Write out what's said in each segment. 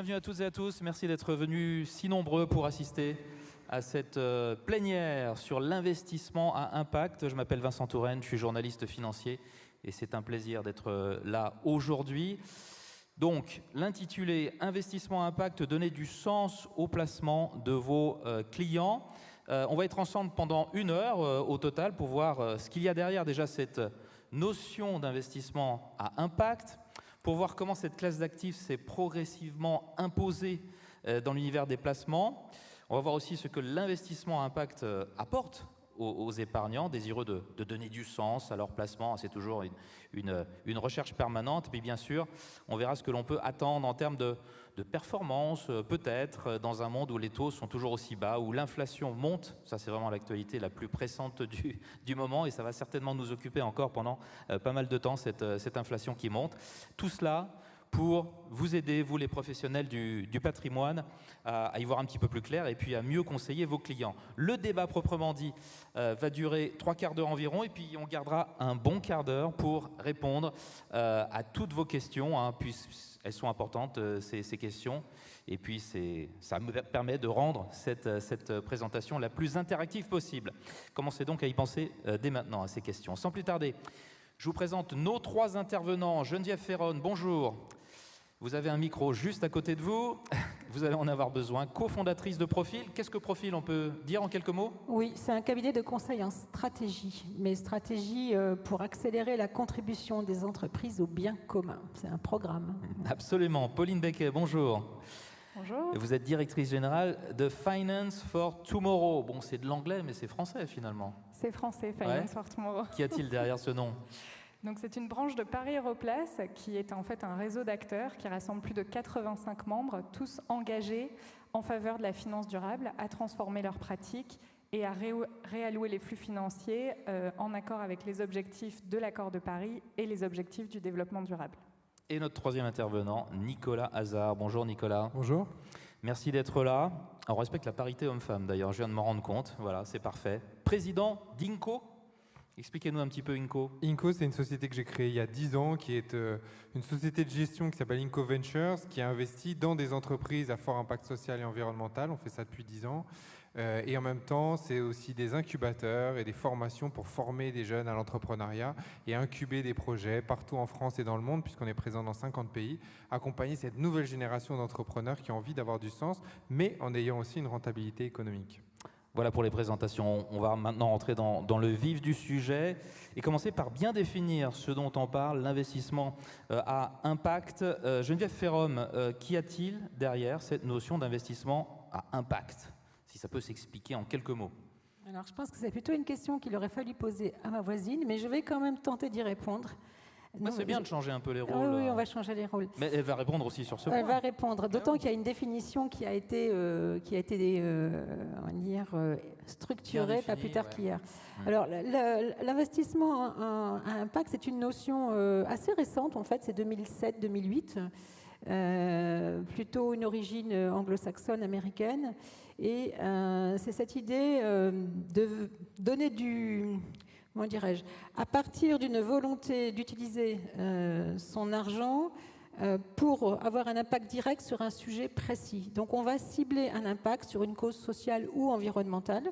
Bienvenue à toutes et à tous, merci d'être venus si nombreux pour assister à cette plénière sur l'investissement à impact. Je m'appelle Vincent Touraine, je suis journaliste financier et c'est un plaisir d'être là aujourd'hui. Donc, l'intitulé « Investissement à impact, donner du sens au placement de vos clients ». On va être ensemble pendant 1 heure au total pour voir ce qu'il y a derrière déjà cette notion d'investissement à impact, pour voir comment cette classe d'actifs s'est progressivement imposée dans l'univers des placements. On va voir aussi ce que l'investissement à impact apporte aux épargnants désireux de donner du sens à leur placement. C'est toujours une recherche permanente. Et puis bien sûr, on verra ce que l'on peut attendre en termes de performance, peut-être, dans un monde où les taux sont toujours aussi bas, où l'inflation monte. Ça, c'est vraiment l'actualité la plus pressante du moment, et ça va certainement nous occuper encore pendant pas mal de temps, cette inflation qui monte. Tout cela pour vous aider, vous les professionnels du patrimoine, à y voir un petit peu plus clair et puis à mieux conseiller vos clients. Le débat proprement dit va durer 3 quarts d'heure environ, et puis on gardera un bon quart d'heure pour répondre à toutes vos questions, puisqu'elles sont importantes, ces questions. Et puis ça me permet de rendre cette présentation la plus interactive possible. Commencez donc à y penser dès maintenant à ces questions. Sans plus tarder, je vous présente nos 3 intervenants. Geneviève Ferronne, bonjour. Vous avez un micro juste à côté de vous. Vous allez en avoir besoin. Cofondatrice de Profil. Qu'est-ce que Profil, on peut dire en quelques mots? Oui, c'est un cabinet de conseil en stratégie, mais stratégie pour accélérer la contribution des entreprises au bien commun. C'est un programme. Absolument. Pauline Becquet, bonjour. Bonjour. Vous êtes directrice générale de Finance for Tomorrow. Bon, c'est de l'anglais, mais c'est français finalement. C'est français, Finance for Tomorrow. Qu'y a-t-il derrière ce nom? Donc, c'est une branche de Paris Europlace qui est en fait un réseau d'acteurs qui rassemble plus de 85 membres, tous engagés en faveur de la finance durable, à transformer leurs pratiques et à réallouer les flux financiers en accord avec les objectifs de l'accord de Paris et les objectifs du développement durable. Et notre 3e intervenant, Nicolas Hazard. Bonjour Nicolas. Bonjour. Merci d'être là. On respecte la parité homme-femme d'ailleurs, je viens de m'en rendre compte. Voilà, c'est parfait. Président d'Inco. Expliquez-nous un petit peu Inco. Inco, c'est une société que j'ai créée il y a 10 ans, qui est une société de gestion qui s'appelle Inco Ventures, qui a investi dans des entreprises à fort impact social et environnemental. On fait ça depuis 10 ans. Et en même temps, c'est aussi des incubateurs et des formations pour former des jeunes à l'entrepreneuriat et incuber des projets partout en France et dans le monde, puisqu'on est présent dans 50 pays, accompagner cette nouvelle génération d'entrepreneurs qui ont envie d'avoir du sens, mais en ayant aussi une rentabilité économique. Voilà pour les présentations. On va maintenant rentrer dans le vif du sujet et commencer par bien définir ce dont on parle, l'investissement à impact. Geneviève Ferronne, qu'y a-t-il derrière cette notion d'investissement à impact? Si ça peut s'expliquer en quelques mots. Alors, je pense que c'est plutôt une question qu'il aurait fallu poser à ma voisine, mais je vais quand même tenter d'y répondre. C'est bien de changer un peu les rôles. Oui, on va changer les rôles. Mais elle va répondre aussi sur ce point. Elle va répondre, d'autant qu'il y a une définition qui a été structurée pas plus tard qu'hier. Alors, l'investissement à impact, c'est une notion assez récente, en fait, c'est 2007-2008. Plutôt une origine anglo-saxonne, américaine. Et c'est cette idée de donner comment dirais-je, à partir d'une volonté d'utiliser son argent pour avoir un impact direct sur un sujet précis. Donc on va cibler un impact sur une cause sociale ou environnementale.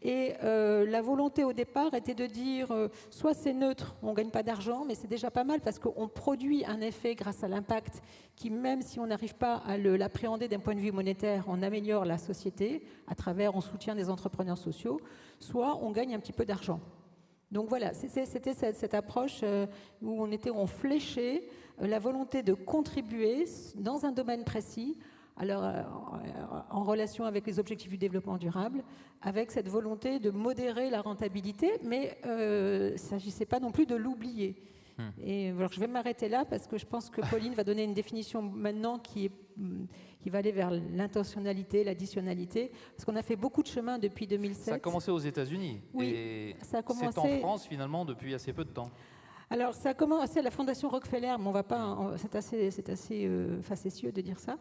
Et la volonté au départ était de dire soit c'est neutre, on ne gagne pas d'argent, mais c'est déjà pas mal parce qu'on produit un effet grâce à l'impact qui, même si on n'arrive pas à l'appréhender d'un point de vue monétaire, on améliore la société à travers, on soutient des entrepreneurs sociaux, soit on gagne un petit peu d'argent. Donc voilà, c'était cette approche où on fléchait la volonté de contribuer dans un domaine précis, alors en relation avec les objectifs du développement durable, avec cette volonté de modérer la rentabilité, mais il ne s'agissait pas non plus de l'oublier. Et alors je vais m'arrêter là parce que je pense que Pauline va donner une définition maintenant qui va aller vers l'intentionnalité, l'additionnalité, parce qu'on a fait beaucoup de chemin depuis 2007. Ça a commencé aux États-Unis, oui, et ça a commencé... c'est en France finalement depuis assez peu de temps. Alors ça a commencé à la Fondation Rockefeller, mais on va pas, c'est assez facétieux de dire ça.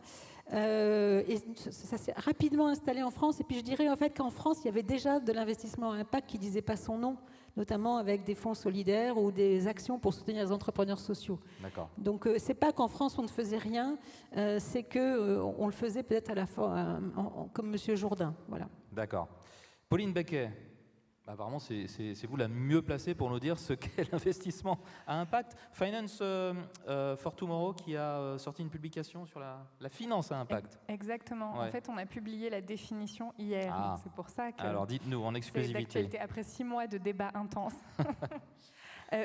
Et ça s'est rapidement installé en France. Et puis je dirais en fait qu'en France, il y avait déjà de l'investissement à impact qui disait pas son nom. notamment avec des fonds solidaires ou des actions pour soutenir les entrepreneurs sociaux. D'accord. Donc c'est pas qu'en France on ne faisait rien, c'est que on le faisait peut-être à la fois comme Monsieur Jourdain. Voilà. D'accord. Pauline Becquet, apparemment c'est vous la mieux placée pour nous dire ce qu'est l'investissement à impact. Finance for Tomorrow qui a sorti une publication sur la finance à impact. Exactement. Ouais. En fait, on a publié la définition hier. Ah. C'est pour ça que Alors dites-nous en c'est exclusivité. d'actualité après 6 mois de débats intenses.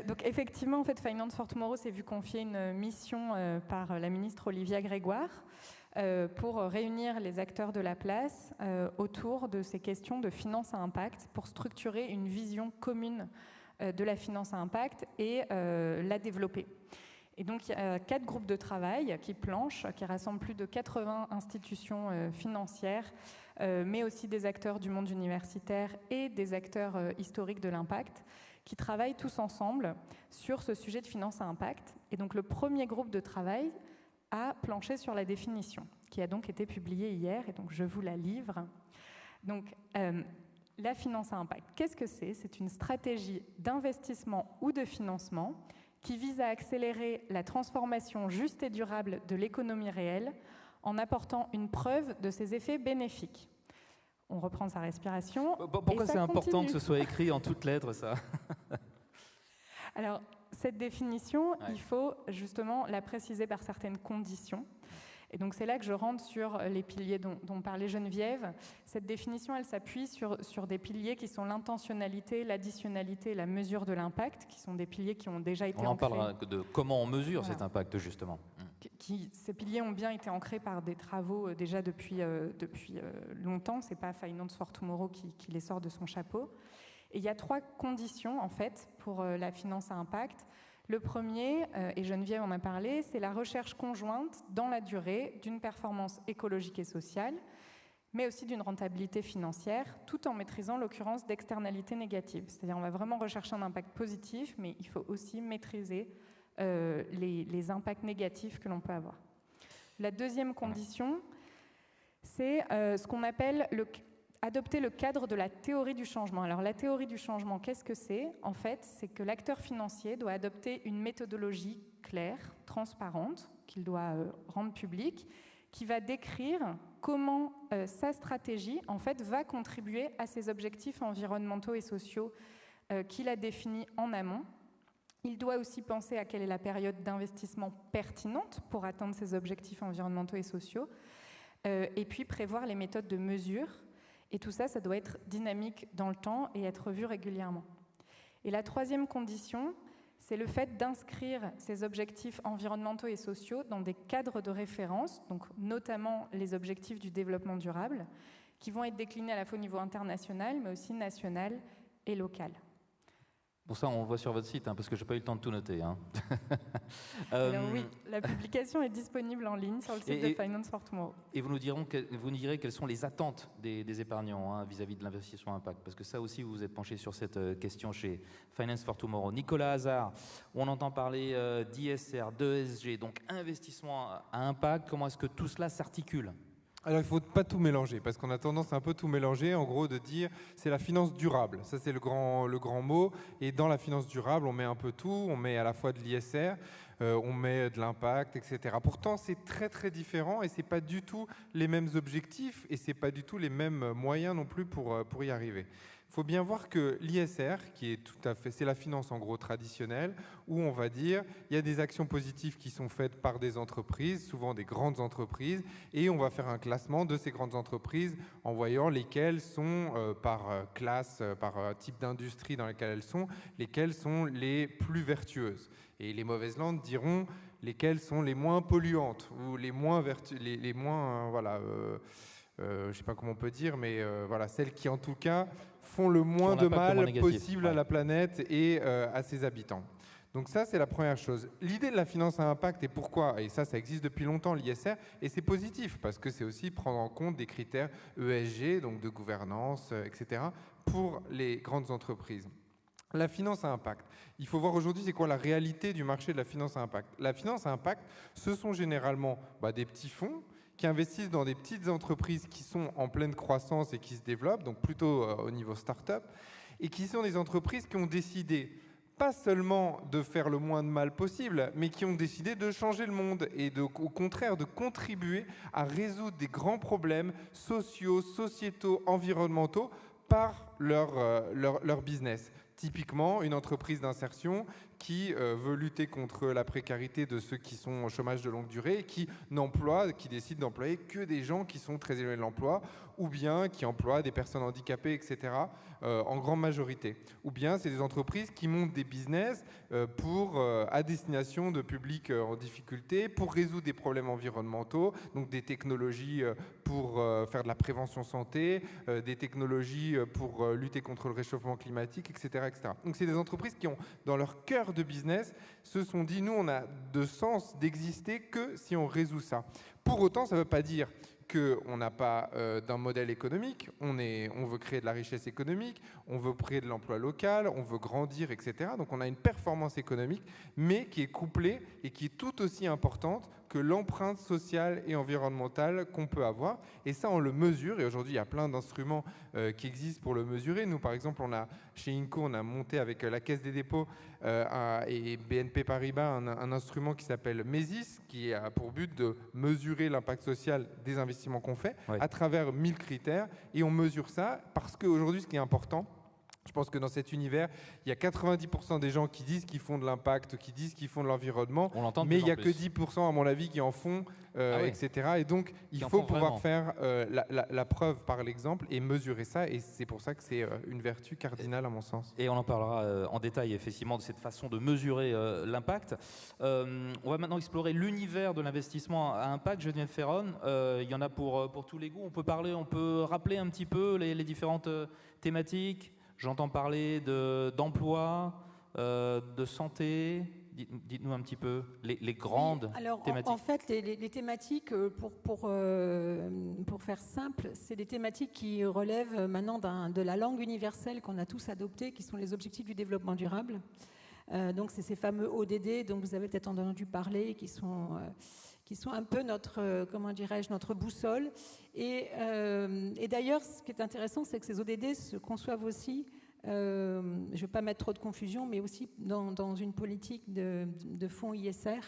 Donc effectivement, en fait, Finance for Tomorrow s'est vu confier une mission par la ministre Olivia Grégoire pour réunir les acteurs de la place autour de ces questions de finance à impact pour structurer une vision commune de la finance à impact et la développer. Et donc il y a 4 groupes de travail qui planchent, qui rassemblent plus de 80 institutions financières, mais aussi des acteurs du monde universitaire et des acteurs historiques de l'impact, qui travaillent tous ensemble sur ce sujet de finance à impact. Et donc le premier groupe de travail a planché sur la définition, qui a donc été publiée hier, et donc je vous la livre. Donc, la finance à impact, qu'est-ce que c'est ? C'est une stratégie d'investissement ou de financement qui vise à accélérer la transformation juste et durable de l'économie réelle en apportant une preuve de ses effets bénéfiques. On reprend sa respiration. Pourquoi c'est important que ce soit écrit en toutes lettres, ça ? Alors, cette définition, il faut justement la préciser par certaines conditions. Et donc, c'est là que je rentre sur les piliers dont parlait Geneviève. Cette définition, elle s'appuie sur des piliers qui sont l'intentionnalité, l'additionnalité et la mesure de l'impact, qui sont des piliers qui ont déjà été ancrés. On en parlera de comment on mesure cet impact, justement. Ces piliers ont bien été ancrés par des travaux déjà depuis longtemps. Ce n'est pas Finance for Tomorrow qui les sort de son chapeau. Et il y a 3 conditions, en fait, pour la finance à impact. Le premier, et Geneviève en a parlé, c'est la recherche conjointe dans la durée d'une performance écologique et sociale, mais aussi d'une rentabilité financière, tout en maîtrisant l'occurrence d'externalités négatives. C'est-à-dire on va vraiment rechercher un impact positif, mais il faut aussi maîtriser les impacts négatifs que l'on peut avoir. La deuxième condition, c'est ce qu'on appelle adopter le cadre de la théorie du changement. Alors la théorie du changement, qu'est-ce que c'est ? En fait, c'est que l'acteur financier doit adopter une méthodologie claire, transparente, qu'il doit rendre publique, qui va décrire comment sa stratégie, en fait, va contribuer à ses objectifs environnementaux et sociaux qu'il a définis en amont. Il doit aussi penser à quelle est la période d'investissement pertinente pour atteindre ses objectifs environnementaux et sociaux, et puis prévoir les méthodes de mesure. Et tout ça, ça doit être dynamique dans le temps et être vu régulièrement. Et la troisième condition, c'est le fait d'inscrire ces objectifs environnementaux et sociaux dans des cadres de référence, donc notamment les objectifs du développement durable, qui vont être déclinés à la fois au niveau international, mais aussi national et local. Pour ça, on le voit sur votre site, parce que je n'ai pas eu le temps de tout noter. Alors oui, la publication est disponible en ligne sur le site de Finance for Tomorrow. Et vous nous direz quelles sont les attentes des épargnants vis-à-vis de l'investissement impact, parce que ça aussi, vous vous êtes penché sur cette question chez Finance for Tomorrow. Nicolas Hazard, on entend parler d'ISR, d'ESG, donc investissement à impact. Comment est-ce que tout cela s'articule ? Alors, il ne faut pas tout mélanger, parce qu'on a tendance à un peu tout mélanger, en gros, de dire c'est la finance durable. Ça, c'est le grand mot. Et dans la finance durable, on met un peu tout. On met à la fois de l'ISR, on met de l'impact, etc. Pourtant, c'est très, très différent et ce n'est pas du tout les mêmes objectifs et ce n'est pas du tout les mêmes moyens non plus pour y arriver. Il faut bien voir que l'ISR, qui est tout à fait, c'est la finance en gros traditionnelle, où on va dire il y a des actions positives qui sont faites par des entreprises, souvent des grandes entreprises, et on va faire un classement de ces grandes entreprises en voyant lesquelles sont par classe, par type d'industrie dans laquelle elles sont, lesquelles sont les plus vertueuses. Et les mauvaises langues diront lesquelles sont les moins polluantes ou les moins je ne sais pas comment on peut dire, mais voilà, celles qui en tout cas font le moins de mal possible à la planète et à ses habitants. Donc ça, c'est la première chose. L'idée de la finance à impact, et pourquoi ? Et ça existe depuis longtemps, l'ISR, et c'est positif, parce que c'est aussi prendre en compte des critères ESG, donc de gouvernance, etc., pour les grandes entreprises. La finance à impact. Il faut voir aujourd'hui c'est quoi la réalité du marché de la finance à impact. La finance à impact, ce sont généralement des petits fonds qui investissent dans des petites entreprises qui sont en pleine croissance et qui se développent, donc plutôt au niveau start-up, et qui sont des entreprises qui ont décidé pas seulement de faire le moins de mal possible, mais qui ont décidé de changer le monde et au contraire de contribuer à résoudre des grands problèmes sociaux, sociétaux, environnementaux par leur business. Typiquement, une entreprise d'insertion qui veut lutter contre la précarité de ceux qui sont au chômage de longue durée et qui décide d'employer que des gens qui sont très éloignés de l'emploi, ou bien qui emploient des personnes handicapées, etc., en grande majorité. Ou bien c'est des entreprises qui montent des business à destination de publics en difficulté, pour résoudre des problèmes environnementaux, donc des technologies pour faire de la prévention santé, des technologies pour lutter contre le réchauffement climatique, etc., etc. Donc c'est des entreprises qui ont, dans leur cœur de business, se sont dit, nous, on a de sens d'exister que si on résout ça. Pour autant, ça ne veut pas dire qu'on n'a pas d'un modèle économique, on veut créer de la richesse économique, on veut créer de l'emploi local, on veut grandir, etc. Donc on a une performance économique, mais qui est couplée et qui est tout aussi importante que l'empreinte sociale et environnementale qu'on peut avoir. Et ça, on le mesure. Et aujourd'hui, il y a plein d'instruments qui existent pour le mesurer. Nous, par exemple, chez Inco, on a monté avec la Caisse des dépôts et BNP Paribas un instrument qui s'appelle MESIS, qui a pour but de mesurer l'impact social des investissements qu'on fait à travers 1000 critères. Et on mesure ça parce qu'aujourd'hui, ce qui est important, je pense que dans cet univers, il y a 90% des gens qui disent qu'ils font de l'impact, qui disent qu'ils font de l'environnement, mais il n'y a que 10% à mon avis qui en font, etc. Et donc, il faut pouvoir faire la preuve par l'exemple et mesurer ça. Et c'est pour ça que c'est une vertu cardinale à mon sens. Et on en parlera en détail effectivement de cette façon de mesurer l'impact. On va maintenant explorer l'univers de l'investissement à impact. Geneviève Ferron, il y en a pour tous les goûts. On peut rappeler un petit peu les différentes thématiques. J'entends parler d'emploi, de santé. Dites-nous un petit peu les grandes thématiques. En fait, les thématiques, pour faire simple, c'est des thématiques qui relèvent maintenant de la langue universelle qu'on a tous adoptée, qui sont les objectifs du développement durable. Donc, c'est ces fameux ODD dont vous avez peut-être entendu parler, qui sont un peu notre boussole. Et d'ailleurs, ce qui est intéressant, c'est que ces ODD se conçoivent aussi, je ne vais pas mettre trop de confusion, mais aussi dans une politique de fonds ISR.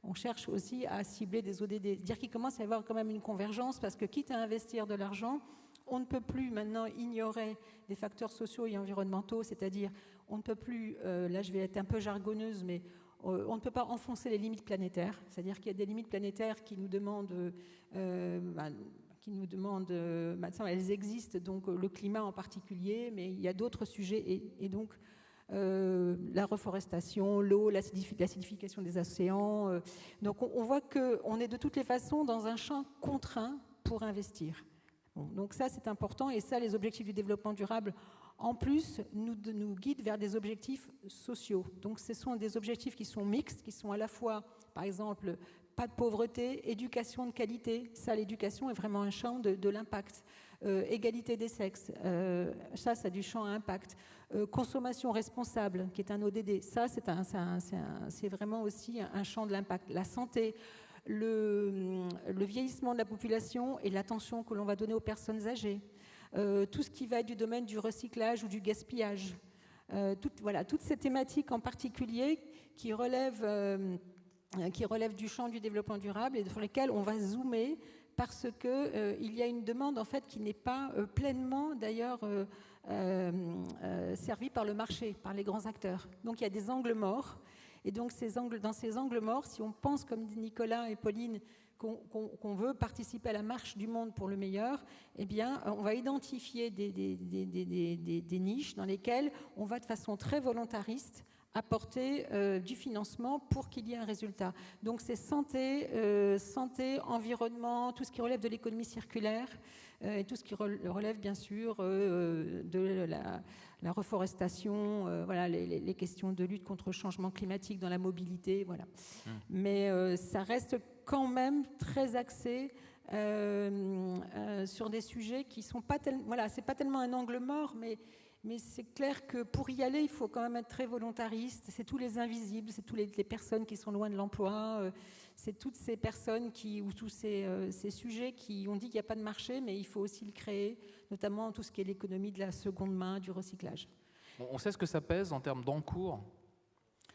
On cherche aussi à cibler des ODD. C'est-à-dire qu'il commence à y avoir quand même une convergence, parce que quitte à investir de l'argent, on ne peut plus maintenant ignorer des facteurs sociaux et environnementaux, c'est-à-dire on ne peut plus, là je vais être un peu jargonneuse, mais on ne peut pas enfoncer les limites planétaires, c'est-à-dire qu'il y a des limites planétaires qui nous demandent, maintenant elles existent, donc le climat en particulier, mais il y a d'autres sujets, et donc la reforestation, l'eau, l'acidification des océans. Donc on voit qu'on est de toutes les façons dans un champ contraint pour investir. Bon, donc ça c'est important, et ça les objectifs du développement durable en plus nous guident vers des objectifs sociaux. Donc ce sont des objectifs qui sont mixtes, qui sont à la fois, par exemple, pas de pauvreté, éducation de qualité. Ça, l'éducation est vraiment un champ de l'impact. Égalité des sexes, ça a du champ à impact. Consommation responsable, qui est un ODD, ça c'est vraiment aussi un champ de l'impact. La santé, le vieillissement de la population et l'attention que l'on va donner aux personnes âgées. Tout ce qui va être du domaine du recyclage ou du gaspillage. Toutes ces thématiques en particulier qui relèvent du champ du développement durable et sur lesquelles on va zoomer parce qu'il y a une demande en fait qui n'est pas pleinement d'ailleurs servie par le marché, par les grands acteurs. Donc il y a des angles morts, et donc dans ces angles morts, si on pense comme dit Nicolas et Pauline qu'on veut participer à la marche du monde pour le meilleur, eh bien on va identifier des niches dans lesquelles on va de façon très volontariste apporter du financement pour qu'il y ait un résultat. Donc c'est santé, environnement, tout ce qui relève de l'économie circulaire, et tout ce qui relève bien sûr de la reforestation, les questions de lutte contre le changement climatique dans la mobilité, voilà. Mais ça reste quand même très axé sur des sujets qui sont pas tellement, c'est pas tellement un angle mort, mais c'est clair que pour y aller, il faut quand même être très volontariste. C'est tous les invisibles, c'est toutes les personnes qui sont loin de l'emploi, c'est toutes ces personnes ou tous ces sujets qui ont dit qu'il n'y a pas de marché, mais il faut aussi le créer, notamment tout ce qui est l'économie de la seconde main, du recyclage. On sait ce que ça pèse en termes d'encours?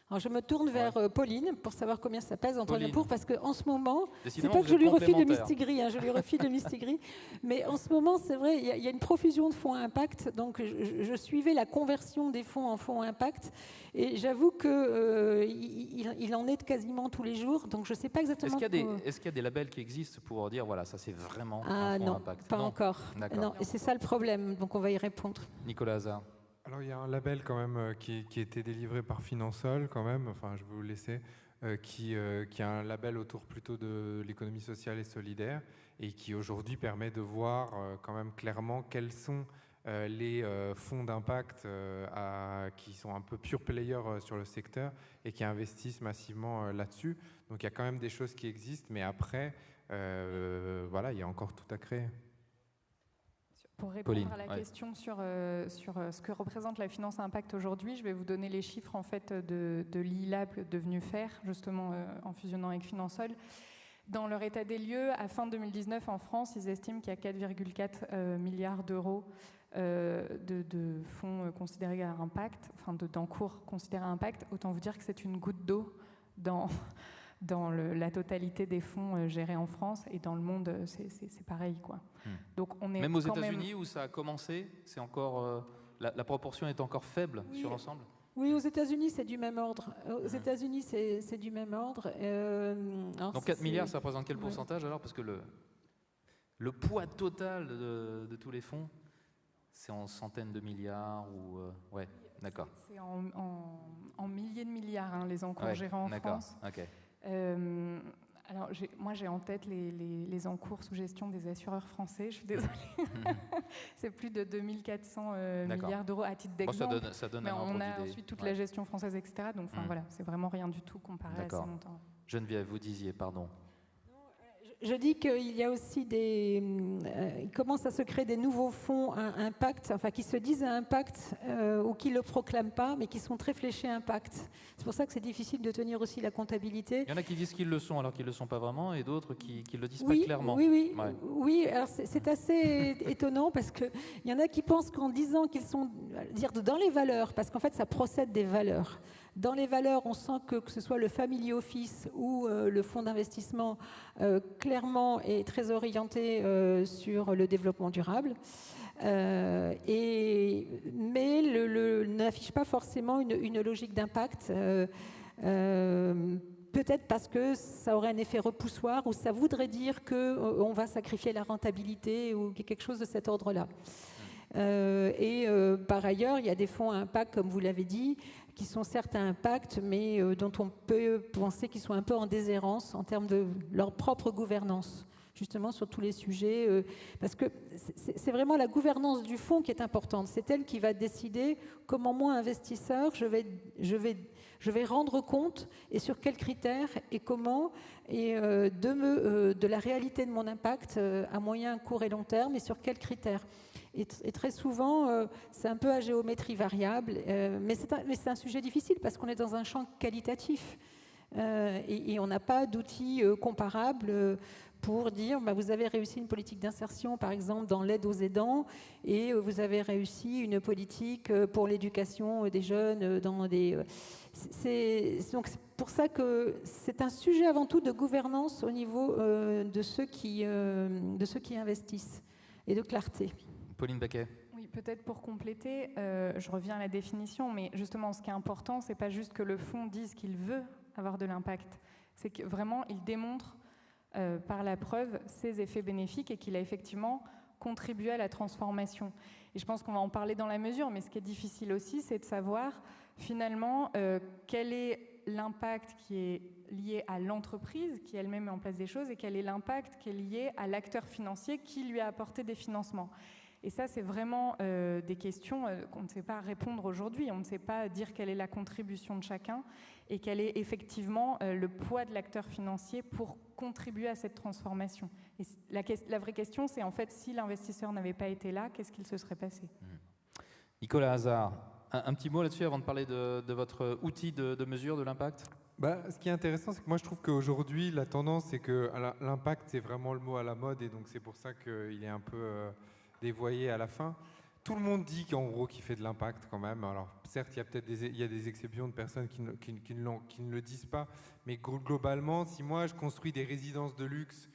Alors je me tourne vers Pauline pour savoir combien ça pèse en Pauline. encours, parce qu'en ce moment, c'est Décidément, pas vous que je êtes lui refile de complémentaires. Mistigris, je lui refile de Mistigris, mais en ce moment, c'est vrai, il y a une profusion de fonds à impact, donc je suivais la conversion des fonds en fonds à impact, et j'avoue qu'il en est quasiment tous les jours, donc je ne sais pas exactement... Est-ce qu'il y a des labels qui existent pour dire, voilà, ça c'est vraiment un fonds à non, impact? pas encore. D'accord. Non, et c'est ça le problème, donc on va y répondre. Nicolas Hazard. Alors il y a un label quand même qui a été délivré par Finansol quand même, enfin je vais vous le laisser, qui a un label autour plutôt de l'économie sociale et solidaire et qui aujourd'hui permet de voir quand même clairement quels sont les fonds d'impact qui sont un peu pure players sur le secteur et qui investissent massivement là-dessus. Donc il y a quand même des choses qui existent, mais après, voilà, il y a encore tout à créer. Pour répondre Pauline, à la question sur ce que représente la finance à impact aujourd'hui, je vais vous donner les chiffres en fait de l'ILAB devenu FAIR, justement en fusionnant avec Finansol. Dans leur état des lieux, à fin 2019 en France, ils estiment qu'il y a 4,4 milliards d'euros de fonds considérés à impact, enfin d'encours considérés à impact. Autant vous dire que c'est une goutte d'eau dans la totalité des fonds gérés en France, et dans le monde, c'est pareil, quoi. Donc on est même aux États-Unis où ça a commencé, c'est encore la proportion est encore faible sur l'ensemble. Oui, aux États-Unis, c'est du même ordre. Aux États-Unis, c'est du même ordre. Donc 4 milliards, ça représente quel pourcentage alors? Parce que le poids total de tous les fonds, c'est en centaines de milliards ou ouais, d'accord. C'est en milliers de milliards les encours gérés en France. Ok. Alors, moi, j'ai en tête les encours sous gestion des assureurs français. Je suis désolée. C'est plus de 2400 milliards d'euros à titre d'exemple. Bon, ça donne mais un ordre on a d'idée. ensuite toute la gestion française, etc. Donc, voilà, c'est vraiment rien du tout comparé à ces montants. Geneviève, vous disiez, pardon. Je dis qu'il y a aussi il commence à se créer des nouveaux fonds à impact, enfin qui se disent à impact ou qui ne le proclament pas, mais qui sont très fléchés à impact. C'est pour ça que c'est difficile de tenir aussi la comptabilité. Il y en a qui disent qu'ils le sont alors qu'ils ne le sont pas vraiment, et d'autres qui ne le disent pas clairement. Oui, alors c'est assez étonnant parce qu'il y en a qui pensent qu'en disant qu'ils sont dans les valeurs, parce qu'en fait ça procède des valeurs. Dans les valeurs, on sent que ce soit le Family Office ou le fonds d'investissement, clairement est très orienté sur le développement durable, mais n'affiche pas forcément une logique d'impact. Peut-être parce que ça aurait un effet repoussoir ou ça voudrait dire qu'on va sacrifier la rentabilité ou quelque chose de cet ordre-là. Par ailleurs, il y a des fonds à impact, comme vous l'avez dit, qui sont certes à impact, mais dont on peut penser qu'ils sont un peu en déshérence en termes de leur propre gouvernance, justement sur tous les sujets, parce que c'est vraiment la gouvernance du fonds qui est importante. C'est elle qui va décider comment moi, investisseur, je vais rendre compte et sur quels critères et comment, et de la réalité de mon impact à moyen, court et long terme, et sur quels critères. Et très souvent, c'est un peu à géométrie variable, mais c'est un sujet difficile parce qu'on est dans un champ qualitatif et on n'a pas d'outils comparables pour dire vous avez réussi une politique d'insertion, par exemple, dans l'aide aux aidants, et vous avez réussi une politique pour l'éducation des jeunes dans des... Donc c'est pour ça que c'est un sujet avant tout de gouvernance au niveau de ceux qui investissent et de clarté. Pauline Baquet. Oui, peut-être pour compléter, je reviens à la définition, mais justement, ce qui est important, c'est pas juste que le fonds dise qu'il veut avoir de l'impact, c'est que vraiment, il démontre par la preuve ses effets bénéfiques et qu'il a effectivement contribué à la transformation. Et je pense qu'on va en parler dans la mesure, mais ce qui est difficile aussi, c'est de savoir finalement quel est l'impact qui est lié à l'entreprise qui elle-même met en place des choses et quel est l'impact qui est lié à l'acteur financier qui lui a apporté des financements. Et ça, c'est vraiment des questions qu'on ne sait pas répondre aujourd'hui. On ne sait pas dire quelle est la contribution de chacun et quel est effectivement le poids de l'acteur financier pour contribuer à cette transformation. Et la vraie question, c'est en fait, si l'investisseur n'avait pas été là, qu'est-ce qu'il se serait passé? Nicolas Hazard, un petit mot là-dessus avant de parler de votre outil de mesure de l'impact? Ce qui est intéressant, c'est que moi je trouve qu'aujourd'hui, la tendance, c'est que l'impact, c'est vraiment le mot à la mode, et donc c'est pour ça qu'il est un peu dévoyé à la fin. Tout le monde dit qu'en gros qu'il fait de l'impact quand même. Alors certes, il y a peut-être des exceptions de personnes qui ne le disent pas, mais globalement, si moi je construis des résidences de luxe,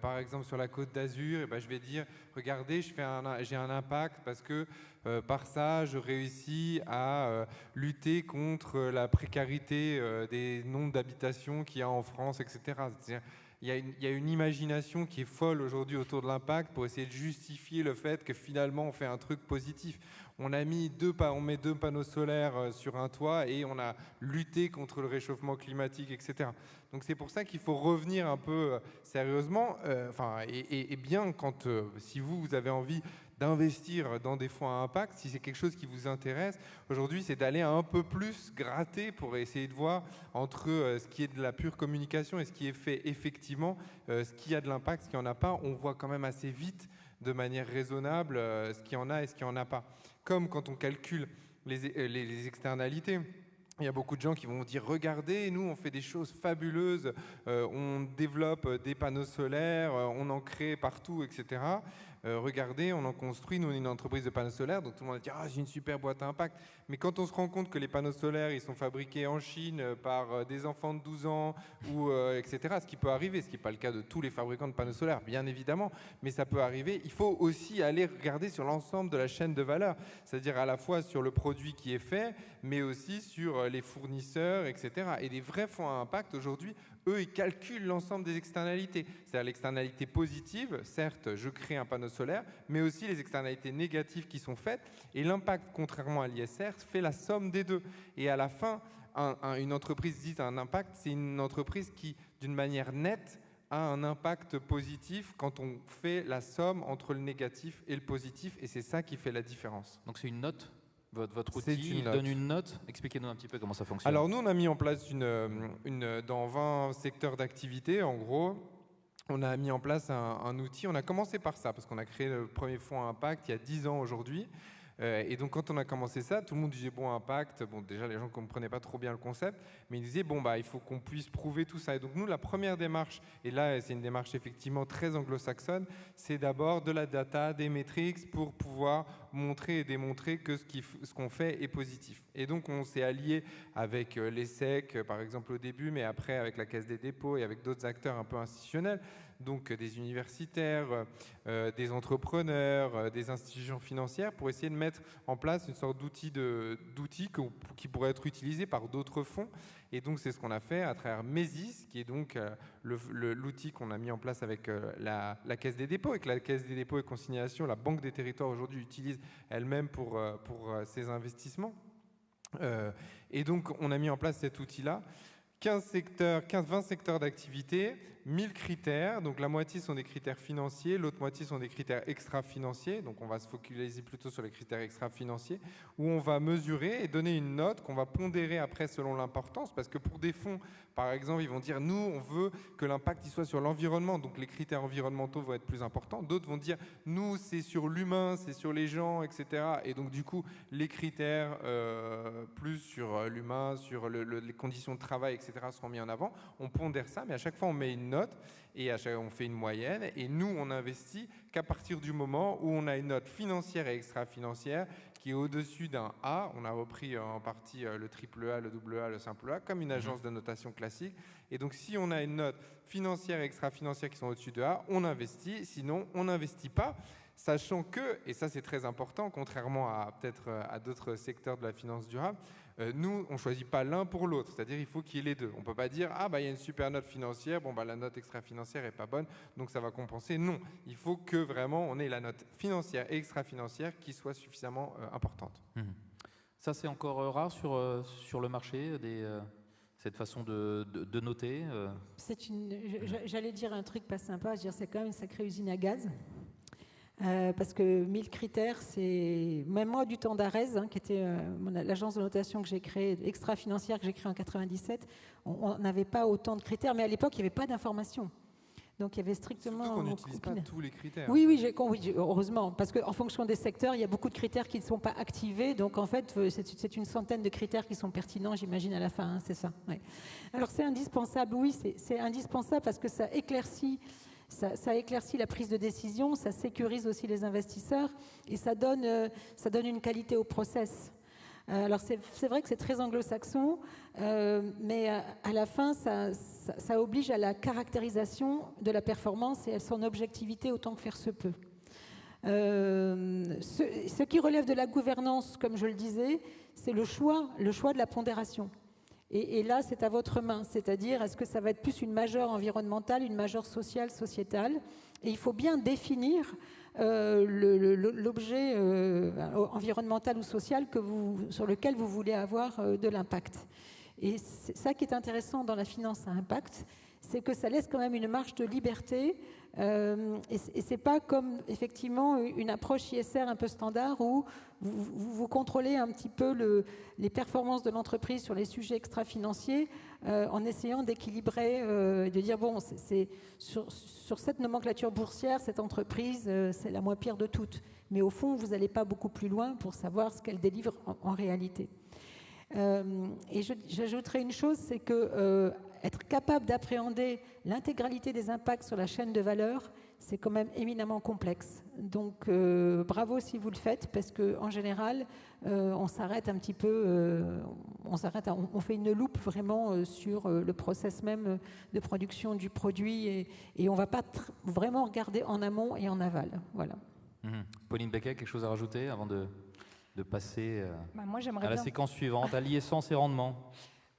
par exemple sur la Côte d'Azur, et ben, je vais dire, regardez, j'ai un impact parce que par ça, je réussis à lutter contre la précarité des nombres d'habitations qu'il y a en France, etc. C'est-à-dire, il y a une imagination qui est folle aujourd'hui autour de l'impact pour essayer de justifier le fait que finalement on fait un truc positif. On met deux panneaux solaires sur un toit et on a lutté contre le réchauffement climatique, etc. Donc c'est pour ça qu'il faut revenir un peu sérieusement, et bien quand, si vous avez envie d'investir dans des fonds à impact, si c'est quelque chose qui vous intéresse, aujourd'hui c'est d'aller un peu plus gratter pour essayer de voir entre ce qui est de la pure communication et ce qui est fait effectivement, ce qui a de l'impact, ce qui en a pas. On voit quand même assez vite de manière raisonnable ce qu'il y en a et ce qu'il n'y en a pas. Comme quand on calcule les externalités. Il y a beaucoup de gens qui vont dire, regardez, nous on fait des choses fabuleuses, on développe des panneaux solaires, on en crée partout, etc. Regardez, on en construit, nous on est une entreprise de panneaux solaires, donc tout le monde va dire, ah j'ai une super boîte à impact. Mais quand on se rend compte que les panneaux solaires, ils sont fabriqués en Chine par des enfants de 12 ans, etc., ce qui peut arriver, ce qui n'est pas le cas de tous les fabricants de panneaux solaires, bien évidemment, mais ça peut arriver, il faut aussi aller regarder sur l'ensemble de la chaîne de valeur, c'est-à-dire à la fois sur le produit qui est fait, mais aussi sur les fournisseurs, etc. Et des vrais fonds à impact, aujourd'hui, eux, ils calculent l'ensemble des externalités. C'est-à-dire l'externalité positive, certes, je crée un panneau solaire, mais aussi les externalités négatives qui sont faites. Et l'impact, contrairement à l'ISR, fait la somme des deux. Et à la fin, une entreprise dite un impact, c'est une entreprise qui, d'une manière nette, a un impact positif quand on fait la somme entre le négatif et le positif. Et c'est ça qui fait la différence. Donc c'est une note ? Votre outil donne une note. Expliquez-nous un petit peu comment ça fonctionne. Alors nous, on a mis en place dans 20 secteurs d'activité, en gros, on a mis en place un outil. On a commencé par ça, parce qu'on a créé le premier fonds à impact il y a 10 ans aujourd'hui. Et donc quand on a commencé ça, tout le monde disait bon, impact, bon déjà les gens ne comprenaient pas trop bien le concept, mais ils disaient bon bah il faut qu'on puisse prouver tout ça. Et donc nous la première démarche, et là c'est une démarche effectivement très anglo-saxonne, c'est d'abord de la data, des metrics pour pouvoir montrer et démontrer que ce qu'on fait est positif. Et donc on s'est allié avec l'ESSEC par exemple au début, mais après avec la Caisse des dépôts et avec d'autres acteurs un peu institutionnels, donc des universitaires, des entrepreneurs, des institutions financières, pour essayer de mettre en place une sorte d'outil qui pourrait être utilisé par d'autres fonds. Et donc c'est ce qu'on a fait à travers MESIS, qui est donc l'outil qu'on a mis en place avec la Caisse des dépôts, et que la Caisse des dépôts et consignations, la Banque des territoires aujourd'hui utilise elle-même pour ses investissements. Et donc on a mis en place cet outil-là. 20 secteurs d'activité, 1000 critères, donc la moitié sont des critères financiers, l'autre moitié sont des critères extra-financiers, donc on va se focaliser plutôt sur les critères extra-financiers, où on va mesurer et donner une note qu'on va pondérer après selon l'importance, parce que pour des fonds, par exemple, ils vont dire, nous, on veut que l'impact il soit sur l'environnement, donc les critères environnementaux vont être plus importants. D'autres vont dire, nous, c'est sur l'humain, c'est sur les gens, etc. Et donc, du coup, les critères plus sur l'humain, sur les conditions de travail, etc. seront mis en avant. On pondère ça, mais à chaque fois, on met une note et on fait une moyenne. Et nous, on investit qu'à partir du moment où on a une note financière et extra-financière qui est au-dessus d'un A. On a repris en partie le triple A, le double A, le simple A, comme une agence de notation classique. Et donc, si on a une note financière et extra-financière qui sont au-dessus de A, on investit. Sinon, on n'investit pas. Sachant que, et ça c'est très important, contrairement à peut-être à d'autres secteurs de la finance durable, nous, on ne choisit pas l'un pour l'autre, c'est-à-dire il faut qu'il y ait les deux. On ne peut pas dire, ah bah il y a une super note financière, bon bah la note extra-financière n'est pas bonne, donc ça va compenser. Non, il faut que vraiment on ait la note financière et extra-financière qui soit suffisamment importante. Ça c'est encore rare sur le marché, cette façon de noter J'allais dire un truc pas sympa, c'est quand même une sacrée usine à gaz. Parce que 1000 critères, c'est même moi du temps d'Arez, qui était l'agence de notation que j'ai créée, extra-financière que j'ai créée en 97, on n'avait pas autant de critères, mais à l'époque il n'y avait pas d'information. Donc il y avait strictement... Surtout qu'on n'utilise pas tous les critères. Oui, heureusement, parce qu'en fonction des secteurs, il y a beaucoup de critères qui ne sont pas activés, donc en fait c'est une centaine de critères qui sont pertinents, j'imagine, à la fin, c'est ça. Ouais. Alors c'est indispensable, oui, c'est indispensable parce que ça éclaircit ça éclaircit la prise de décision, ça sécurise aussi les investisseurs et ça donne une qualité au process. Alors c'est vrai que c'est très anglo-saxon, mais à la fin, ça oblige à la caractérisation de la performance et à son objectivité autant que faire se peut. Ce qui relève de la gouvernance, comme je le disais, c'est le choix de la pondération. Et là, c'est à votre main, c'est-à-dire est-ce que ça va être plus une majeure environnementale, une majeure sociale, sociétale. Et il faut bien définir l'objet environnemental ou social sur lequel vous voulez avoir de l'impact. Et c'est ça qui est intéressant dans la finance à impact, c'est que ça laisse quand même une marge de liberté et c'est pas comme effectivement une approche ISR un peu standard où vous contrôlez un petit peu les performances de l'entreprise sur les sujets extra-financiers en essayant d'équilibrer, de dire bon, c'est sur cette nomenclature boursière, cette entreprise, c'est la moins pire de toutes. Mais au fond, vous n'allez pas beaucoup plus loin pour savoir ce qu'elle délivre en réalité. Et j'ajouterai une chose, c'est que être capable d'appréhender l'intégralité des impacts sur la chaîne de valeur, c'est quand même éminemment complexe. Donc bravo si vous le faites, parce qu'en général, on s'arrête un petit peu, on fait une loupe vraiment sur le process même de production du produit et on ne va pas vraiment regarder en amont et en aval. Voilà. Pauline Becquet, quelque chose à rajouter avant de passer moi, à la séquence suivante, allier sens et rendement.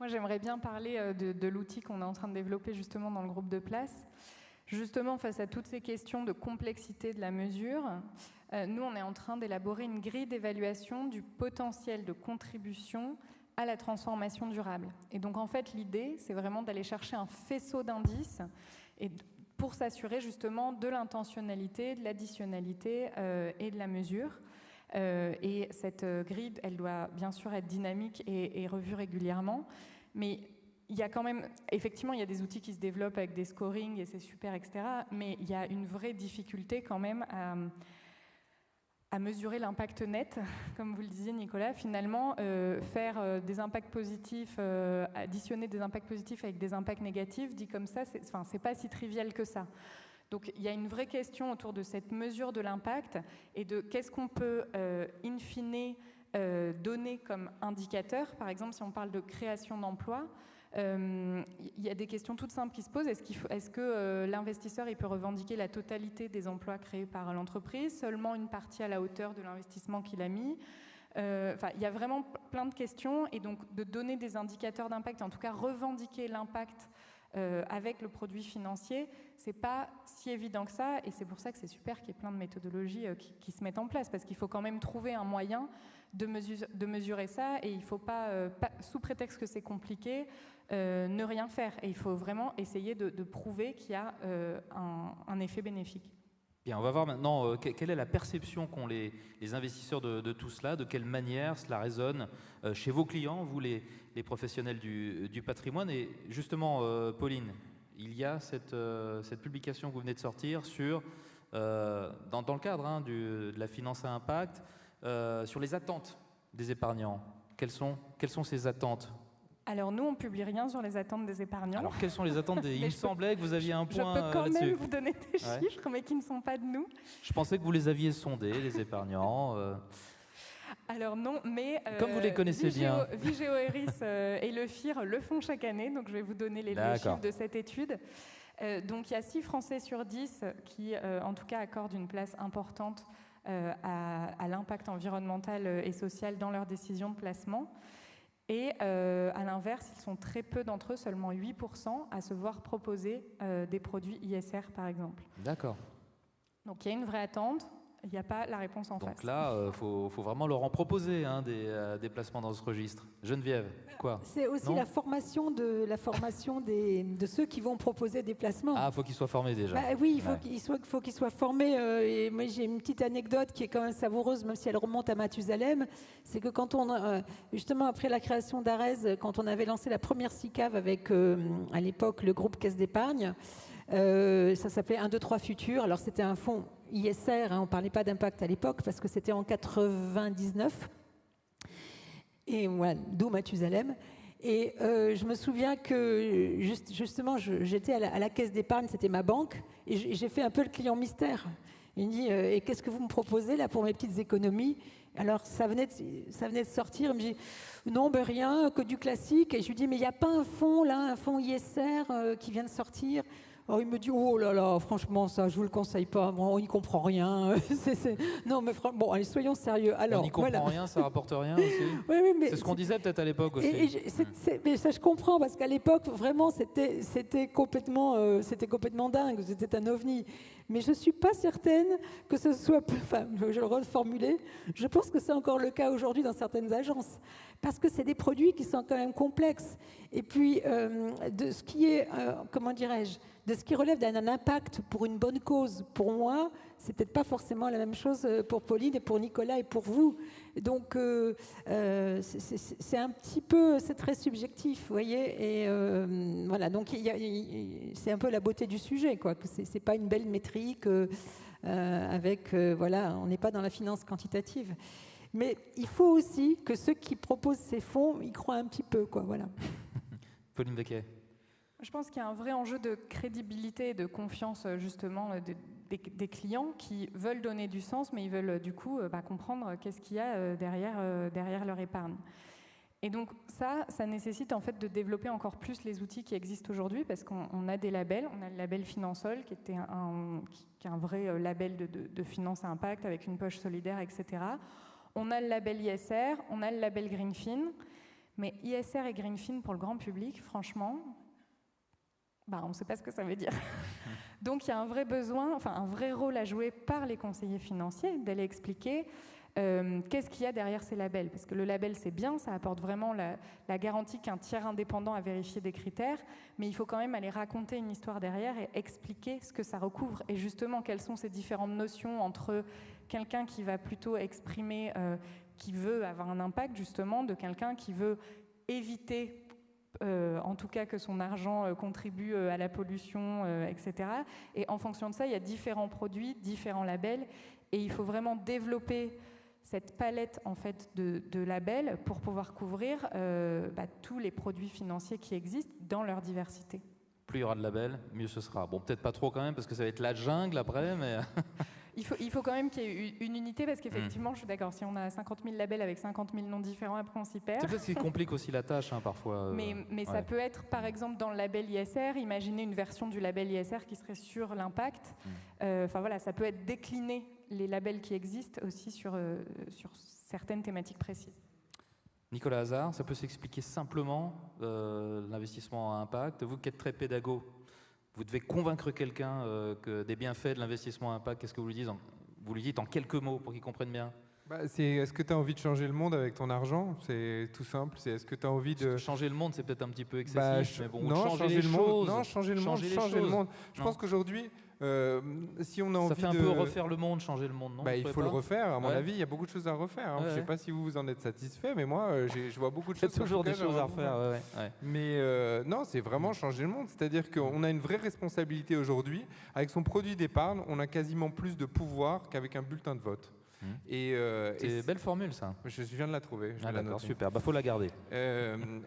Moi, j'aimerais bien parler de l'outil qu'on est en train de développer justement dans le groupe de place. Justement, face à toutes ces questions de complexité de la mesure, nous, on est en train d'élaborer une grille d'évaluation du potentiel de contribution à la transformation durable. Et donc, en fait, l'idée, c'est vraiment d'aller chercher un faisceau d'indices et pour s'assurer justement de l'intentionnalité, de l'additionnalité et de la mesure. Et cette grille, elle doit bien sûr être dynamique et revue régulièrement, mais il y a quand même, effectivement, il y a des outils qui se développent avec des scorings et c'est super, etc. Mais il y a une vraie difficulté quand même à mesurer l'impact net, comme vous le disiez, Nicolas. Finalement, faire des impacts positifs, additionner des impacts positifs avec des impacts négatifs, dit comme ça, c'est pas si trivial que ça. Donc il y a une vraie question autour de cette mesure de l'impact et de qu'est-ce qu'on peut, in fine, donner comme indicateur. Par exemple, si on parle de création d'emplois, il y a des questions toutes simples qui se posent. Est-ce que l'investisseur il peut revendiquer la totalité des emplois créés par l'entreprise, seulement une partie à la hauteur de l'investissement qu'il a mis? Il y a vraiment plein de questions et donc de donner des indicateurs d'impact, en tout cas revendiquer l'impact avec le produit financier, c'est pas si évident que ça, et c'est pour ça que c'est super qu'il y ait plein de méthodologies qui se mettent en place, parce qu'il faut quand même trouver un moyen de mesurer ça, et il ne faut pas, sous prétexte que c'est compliqué, ne rien faire. Et il faut vraiment essayer de prouver qu'il y a un effet bénéfique. Bien, on va voir maintenant quelle est la perception qu'ont les investisseurs de tout cela, de quelle manière cela résonne chez vos clients, vous les professionnels du patrimoine. Et justement, Pauline, il y a cette publication que vous venez de sortir sur, dans le cadre de la finance à impact, sur les attentes des épargnants. Quelles sont ces attentes ? Alors nous, on ne publie rien sur les attentes des épargnants. Alors quelles sont les attentes des... Il me semblait que vous aviez un point là-dessus. Je peux quand même vous donner des chiffres, mais qui ne sont pas de nous. Je pensais que vous les aviez sondés, les épargnants. Alors non, mais... Comme vous les connaissez bien. Vigeo Eiris et le FIR le font chaque année, donc je vais vous donner les chiffres de cette étude. Donc il y a 6 Français sur 10 qui, en tout cas, accordent une place importante à l'impact environnemental et social dans leurs décisions de placement. Et à l'inverse, ils sont très peu d'entre eux, seulement 8%, à se voir proposer des produits ISR, par exemple. D'accord. Donc il y a une vraie attente, il n'y a pas la réponse en face. Donc là, faut vraiment leur en proposer des placements dans ce registre. Geneviève, quoi ? C'est aussi la formation de ceux qui vont proposer des placements. Ah, il faut qu'ils soient formés déjà. Oui, il faut qu'ils soient formés. Et moi, j'ai une petite anecdote qui est quand même savoureuse, même si elle remonte à Mathusalem. C'est que quand justement après la création d'Arez, quand on avait lancé la première SICAV avec, à l'époque, le groupe Caisse d'épargne, ça s'appelait 1, 2, 3 Futur. Alors c'était un fonds ISR, on ne parlait pas d'impact à l'époque parce que c'était en 99. Et voilà, d'où Mathusalem. Et je me souviens que justement, j'étais à la caisse d'épargne, c'était ma banque, Et j'ai fait un peu le client mystère. Il me dit, et qu'est-ce que vous me proposez là pour mes petites économies? Alors ça venait de sortir, il me dit, non, ben rien, que du classique. Et je lui dis, mais il n'y a pas un fonds là, un fonds ISR qui vient de sortir? Alors il me dit, oh là là, franchement, ça, je vous le conseille pas, moi, on n'y comprend rien. Non, mais bon, allez, soyons sérieux. Alors, on n'y comprend rien, ça rapporte rien aussi. Oui, mais c'est ce qu'on disait peut-être à l'époque aussi. Mais ça, je comprends, parce qu'à l'époque, vraiment, c'était complètement dingue, c'était un ovni. Mais je ne suis pas certaine que ce soit... Enfin, je vais le reformuler. Je pense que c'est encore le cas aujourd'hui dans certaines agences. Parce que c'est des produits qui sont quand même complexes. Et puis, de ce qui est, comment dirais-je, de ce qui relève d'un impact pour une bonne cause, pour moi, c'est peut-être pas forcément la même chose pour Pauline et pour Nicolas et pour vous. Donc, c'est un petit peu, c'est très subjectif, vous voyez. Et voilà, donc c'est un peu la beauté du sujet, quoi. Que c'est pas une belle métrique avec, voilà, on n'est pas dans la finance quantitative. Mais il faut aussi que ceux qui proposent ces fonds y croient un petit peu, quoi, voilà. Pauline Becquet. Je pense qu'il y a un vrai enjeu de crédibilité et de confiance, justement, des clients qui veulent donner du sens, mais ils veulent du coup comprendre qu'est-ce qu'il y a derrière leur épargne. Et donc ça nécessite en fait de développer encore plus les outils qui existent aujourd'hui, parce qu'on a des labels. On a le label Finansol qui est un vrai label de finance à impact avec une poche solidaire, etc. On a le label ISR, on a le label Greenfin. Mais ISR et Greenfin pour le grand public, franchement, on ne sait pas ce que ça veut dire. Donc il y a un vrai besoin, un vrai rôle à jouer par les conseillers financiers d'aller expliquer qu'est-ce qu'il y a derrière ces labels. Parce que le label, c'est bien, ça apporte vraiment la garantie qu'un tiers indépendant a vérifié des critères, mais il faut quand même aller raconter une histoire derrière et expliquer ce que ça recouvre. Et justement, quelles sont ces différentes notions entre quelqu'un qui va plutôt exprimer, qui veut avoir un impact, justement, de quelqu'un qui veut éviter en tout cas que son argent contribue à la pollution, etc. Et en fonction de ça, il y a différents produits, différents labels, et il faut vraiment développer cette palette en fait de labels pour pouvoir couvrir tous les produits financiers qui existent dans leur diversité. Plus il y aura de labels, mieux ce sera. Bon, peut-être pas trop quand même, parce que ça va être la jungle après, mais... Il faut quand même qu'il y ait une unité, parce qu'effectivement, je suis d'accord, si on a 50 000 labels avec 50 000 noms différents, après on s'y perd. C'est peut-être ce qui complique aussi la tâche, parfois. Mais ça peut être, par exemple, dans le label ISR, imaginez une version du label ISR qui serait sur l'impact. Voilà, ça peut être décliné, les labels qui existent aussi sur certaines thématiques précises. Nicolas Hazard, ça peut s'expliquer simplement, l'investissement à impact. Vous qui êtes très pédago, vous devez convaincre quelqu'un des bienfaits de l'investissement à impact. Qu'est-ce que vous lui dites en quelques mots pour qu'il comprenne bien? Est-ce que tu as envie de changer le monde avec ton argent? C'est tout simple. Est-ce que tu as envie de... Changer le monde, c'est peut-être un petit peu excessif, mais bon, non, changer les choses. Non, changer le monde. Je pense qu'aujourd'hui, si on a envie de... Ça fait un peu refaire le monde, changer le monde, non? Il faut le refaire, à mon avis. Il y a beaucoup de choses à refaire. Je ne sais pas si vous en êtes satisfait, mais moi, je vois beaucoup de choses. Il y a toujours des choses à refaire. Mais non, c'est vraiment changer le monde. C'est-à-dire qu'on a une vraie responsabilité aujourd'hui. Avec son produit d'épargne, on a quasiment plus de pouvoir qu'avec un bulletin de vote. C'est belle formule, ça. Je viens de la trouver. D'accord, super. Faut la garder.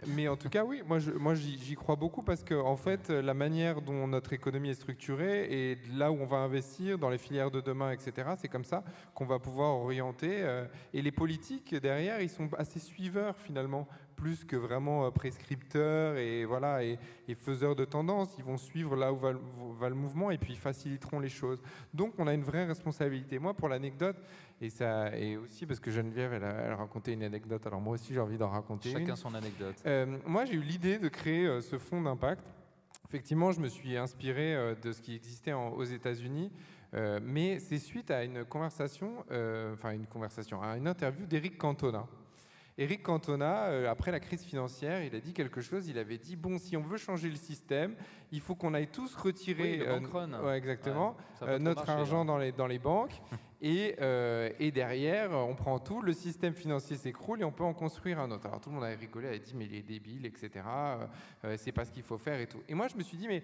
Mais en tout cas, oui, moi j'y crois beaucoup, parce que en fait, la manière dont notre économie est structurée et là où on va investir dans les filières de demain, etc., c'est comme ça qu'on va pouvoir orienter. Et les politiques derrière, ils sont assez suiveurs finalement, plus que vraiment prescripteurs et voilà et faiseurs de tendance. Ils vont suivre là où va le mouvement et puis ils faciliteront les choses. Donc on a une vraie responsabilité. Moi, pour l'anecdote, et aussi parce que Geneviève, elle racontait une anecdote, alors moi aussi j'ai envie d'en raconter Chacun son anecdote. Moi, j'ai eu l'idée de créer ce fonds d'impact. Effectivement, je me suis inspiré de ce qui existait aux États-Unis, mais c'est suite à une conversation, à une interview d'Éric Cantona. Éric Cantona, après la crise financière, il a dit quelque chose. Il avait dit, bon, si on veut changer le système, il faut qu'on aille tous retirer notre argent dans les banques. Et derrière, on prend tout, le système financier s'écroule et on peut en construire un autre. Alors tout le monde avait rigolé, avait dit, mais il est débile, etc. C'est pas ce qu'il faut faire et tout. Et moi, je me suis dit, mais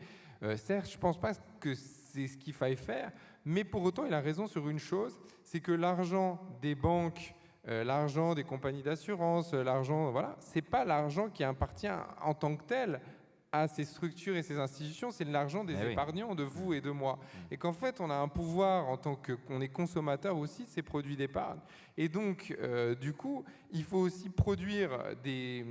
certes, je pense pas que c'est ce qu'il faille faire, mais pour autant, il a raison sur une chose, c'est que l'argent des banques, l'argent des compagnies d'assurance, l'argent, voilà, c'est pas l'argent qui appartient en tant que tel à ces structures et ces institutions, c'est l'argent des épargnants, de vous et de moi. Et qu'en fait, on a un pouvoir en tant qu'on est consommateur aussi de ces produits d'épargne. Et donc, du coup, il faut aussi produire des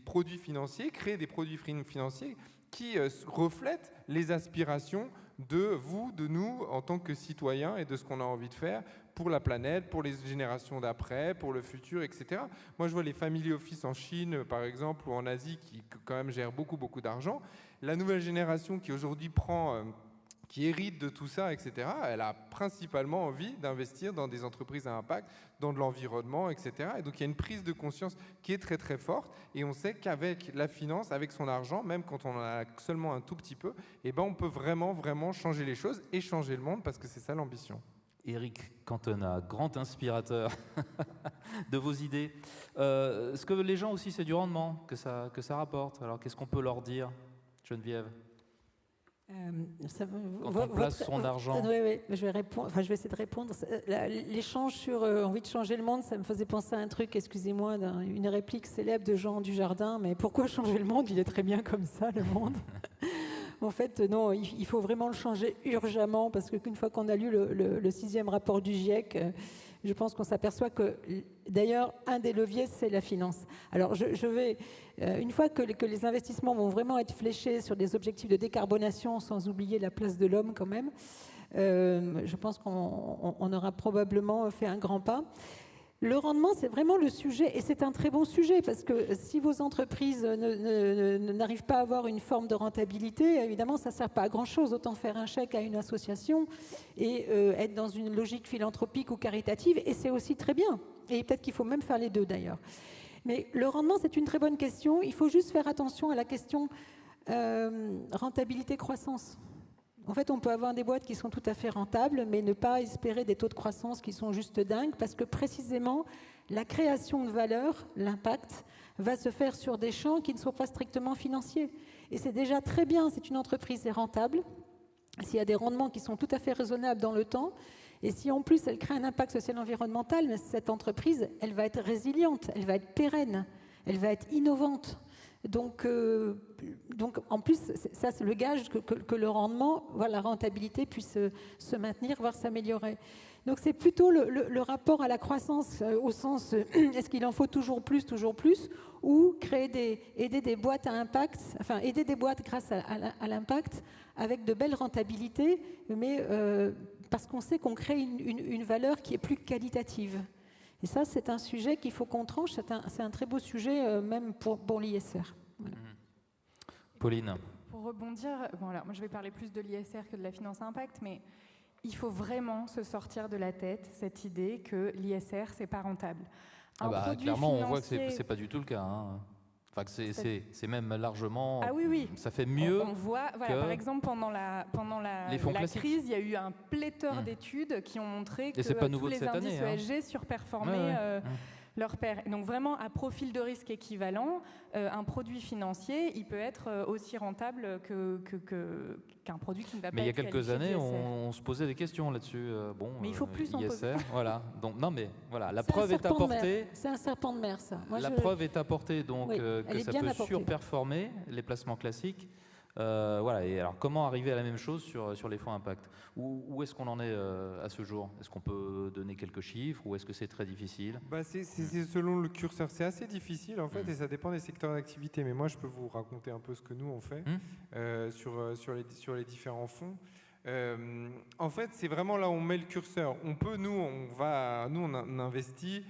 produits financiers, créer des produits financiers qui reflètent les aspirations de vous, de nous, en tant que citoyens et de ce qu'on a envie de faire pour la planète, pour les générations d'après, pour le futur, etc. Moi, je vois les family office en Chine, par exemple, ou en Asie, qui quand même gèrent beaucoup, beaucoup d'argent. La nouvelle génération qui aujourd'hui qui hérite de tout ça, etc., elle a principalement envie d'investir dans des entreprises à impact, dans de l'environnement, etc. Et donc, il y a une prise de conscience qui est très, très forte. Et on sait qu'avec la finance, avec son argent, même quand on en a seulement un tout petit peu, eh ben, on peut vraiment, vraiment changer les choses et changer le monde, parce que c'est ça l'ambition. Éric Cantona, grand inspirateur de vos idées. Ce que les gens aussi, c'est du rendement que ça rapporte. Alors, qu'est-ce qu'on peut leur dire, Geneviève? Quand on place son argent. Oui, je vais répondre. Enfin, je vais essayer de répondre. L'échange sur envie de changer le monde, ça me faisait penser à un truc, excusez-moi, une réplique célèbre de Jean Dujardin. Mais pourquoi changer le monde? Il est très bien comme ça, le monde. En fait, non, il faut vraiment le changer urgemment, parce qu'une fois qu'on a lu le 6e rapport du GIEC, je pense qu'on s'aperçoit que, d'ailleurs, un des leviers, c'est la finance. Alors, je vais, une fois que les investissements vont vraiment être fléchés sur des objectifs de décarbonation, sans oublier la place de l'homme quand même, je pense qu'on aura probablement fait un grand pas. Le rendement, c'est vraiment le sujet, et c'est un très bon sujet, parce que si vos entreprises n'arrivent pas à avoir une forme de rentabilité, évidemment, ça ne sert pas à grand-chose. Autant faire un chèque à une association et être dans une logique philanthropique ou caritative, et c'est aussi très bien. Et peut-être qu'il faut même faire les deux, d'ailleurs. Mais le rendement, c'est une très bonne question. Il faut juste faire attention à la question rentabilité-croissance. En fait, on peut avoir des boîtes qui sont tout à fait rentables, mais ne pas espérer des taux de croissance qui sont juste dingues, parce que précisément, la création de valeur, l'impact, va se faire sur des champs qui ne sont pas strictement financiers. Et c'est déjà très bien si une entreprise est rentable, s'il y a des rendements qui sont tout à fait raisonnables dans le temps, et si en plus elle crée un impact social et environnemental, mais cette entreprise, elle va être résiliente, elle va être pérenne, elle va être innovante. Donc en plus, ça c'est le gage que le rendement, voilà, la rentabilité puisse se maintenir, voire s'améliorer. Donc c'est plutôt le rapport à la croissance au sens est-ce qu'il en faut toujours plus, ou aider des boîtes à impact, enfin aider des boîtes grâce à l'impact avec de belles rentabilités, mais parce qu'on sait qu'on crée une valeur qui est plus qualitative. Et ça, c'est un sujet qu'il faut qu'on tranche. C'est un très beau sujet, même pour l'ISR. Voilà. Pauline. Pour rebondir, moi je vais parler plus de l'ISR que de la finance à impact, mais il faut vraiment se sortir de la tête cette idée que l'ISR, c'est pas rentable. Clairement, on voit que c'est pas du tout le cas. Hein. Enfin, que c'est même largement. Ah oui. Ça fait mieux. On voit, par exemple, pendant la crise, il y a eu un pléthore d'études qui ont montré que tous les indices ESG surperformaient leur pair. Donc vraiment, à profil de risque équivalent, un produit financier, il peut être aussi rentable qu'un produit qui ne va pas être. Mais il y a quelques années, on se posait des questions là-dessus. Mais il faut plus en poser. Voilà. Donc non, mais voilà, la preuve est apportée. C'est un serpent de mer, ça. La preuve est apportée, donc que ça peut surperformer les placements classiques. Voilà. Et alors, comment arriver à la même chose sur les fonds impact? Où est-ce qu'on en est à ce jour? Est-ce qu'on peut donner quelques chiffres ou est-ce que c'est très difficile? C'est selon le curseur. C'est assez difficile en fait et ça dépend des secteurs d'activité. Mais moi, je peux vous raconter un peu ce que nous on fait sur les différents fonds. En fait, c'est vraiment là où on met le curseur. On investit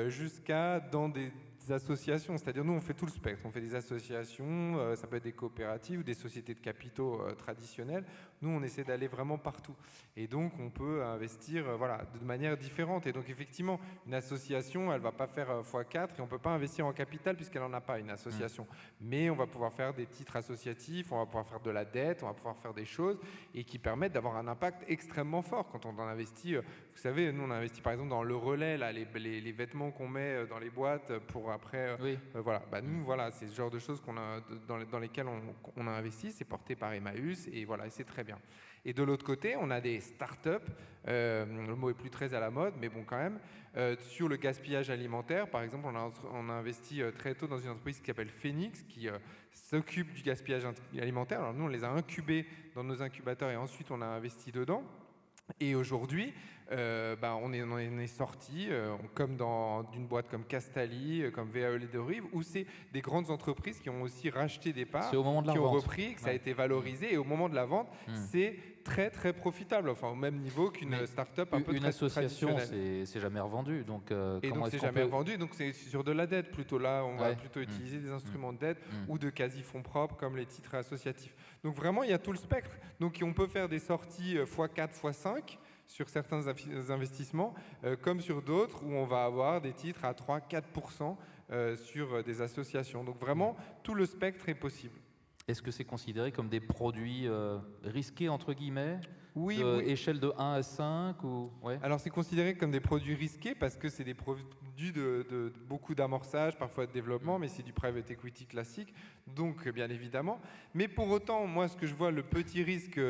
jusqu'à dans des associations, c'est-à-dire nous on fait tout le spectre, on fait des associations, ça peut être des coopératives ou des sociétés de capitaux traditionnelles. Nous on essaie d'aller vraiment partout et donc on peut investir de manière différente. Et donc effectivement une association elle va pas faire x4 et on peut pas investir en capital puisqu'elle en a pas une association, mais on va pouvoir faire des titres associatifs, on va pouvoir faire de la dette, on va pouvoir faire des choses et qui permettent d'avoir un impact extrêmement fort quand on en investit. Vous savez, nous on investit par exemple dans le relais là, les vêtements qu'on met dans les boîtes pour voit après. Oui. Voilà. Nous, voilà, c'est ce genre de choses dans lesquelles on a investi. C'est porté par Emmaüs et voilà, et c'est très bien. Et de l'autre côté, on a des startups, le mot est plus très à la mode, mais bon quand même, sur le gaspillage alimentaire. Par exemple, on a investi très tôt dans une entreprise qui s'appelle Phoenix, qui s'occupe du gaspillage alimentaire. Alors nous, on les a incubés dans nos incubateurs et ensuite on a investi dedans. Et aujourd'hui, on est sorti, comme d'une boîte comme Castali, comme VAE Les Deux Rives, où c'est des grandes entreprises qui ont aussi racheté des parts, C'est au moment de la qui ont vente. repris, que ça a été valorisé, et au moment de la vente, c'est très très profitable, enfin au même niveau qu'une start-up un peu Une association, traditionnelle. c'est jamais revendu. Donc, Et comment donc est-ce c'est qu'on jamais peut... revendu, donc c'est sur de la dette plutôt. Là, on va Ouais. plutôt utiliser des instruments de dette ou de quasi-fonds propres comme les titres associatifs. Donc vraiment, il y a tout le spectre. Donc on peut faire des sorties x4, x5 sur certains investissements, comme sur d'autres où on va avoir des titres à 3-4% sur des associations. Donc vraiment, tout le spectre est possible. Est-ce que c'est considéré comme des produits risqués, entre guillemets, Oui, échelle de 1 à 5 ou... ouais. Alors c'est considéré comme des produits risqués parce que c'est des produits de beaucoup d'amorçage, parfois de développement, mais c'est du private equity classique, donc bien évidemment. Mais pour autant, moi ce que je vois le petit risque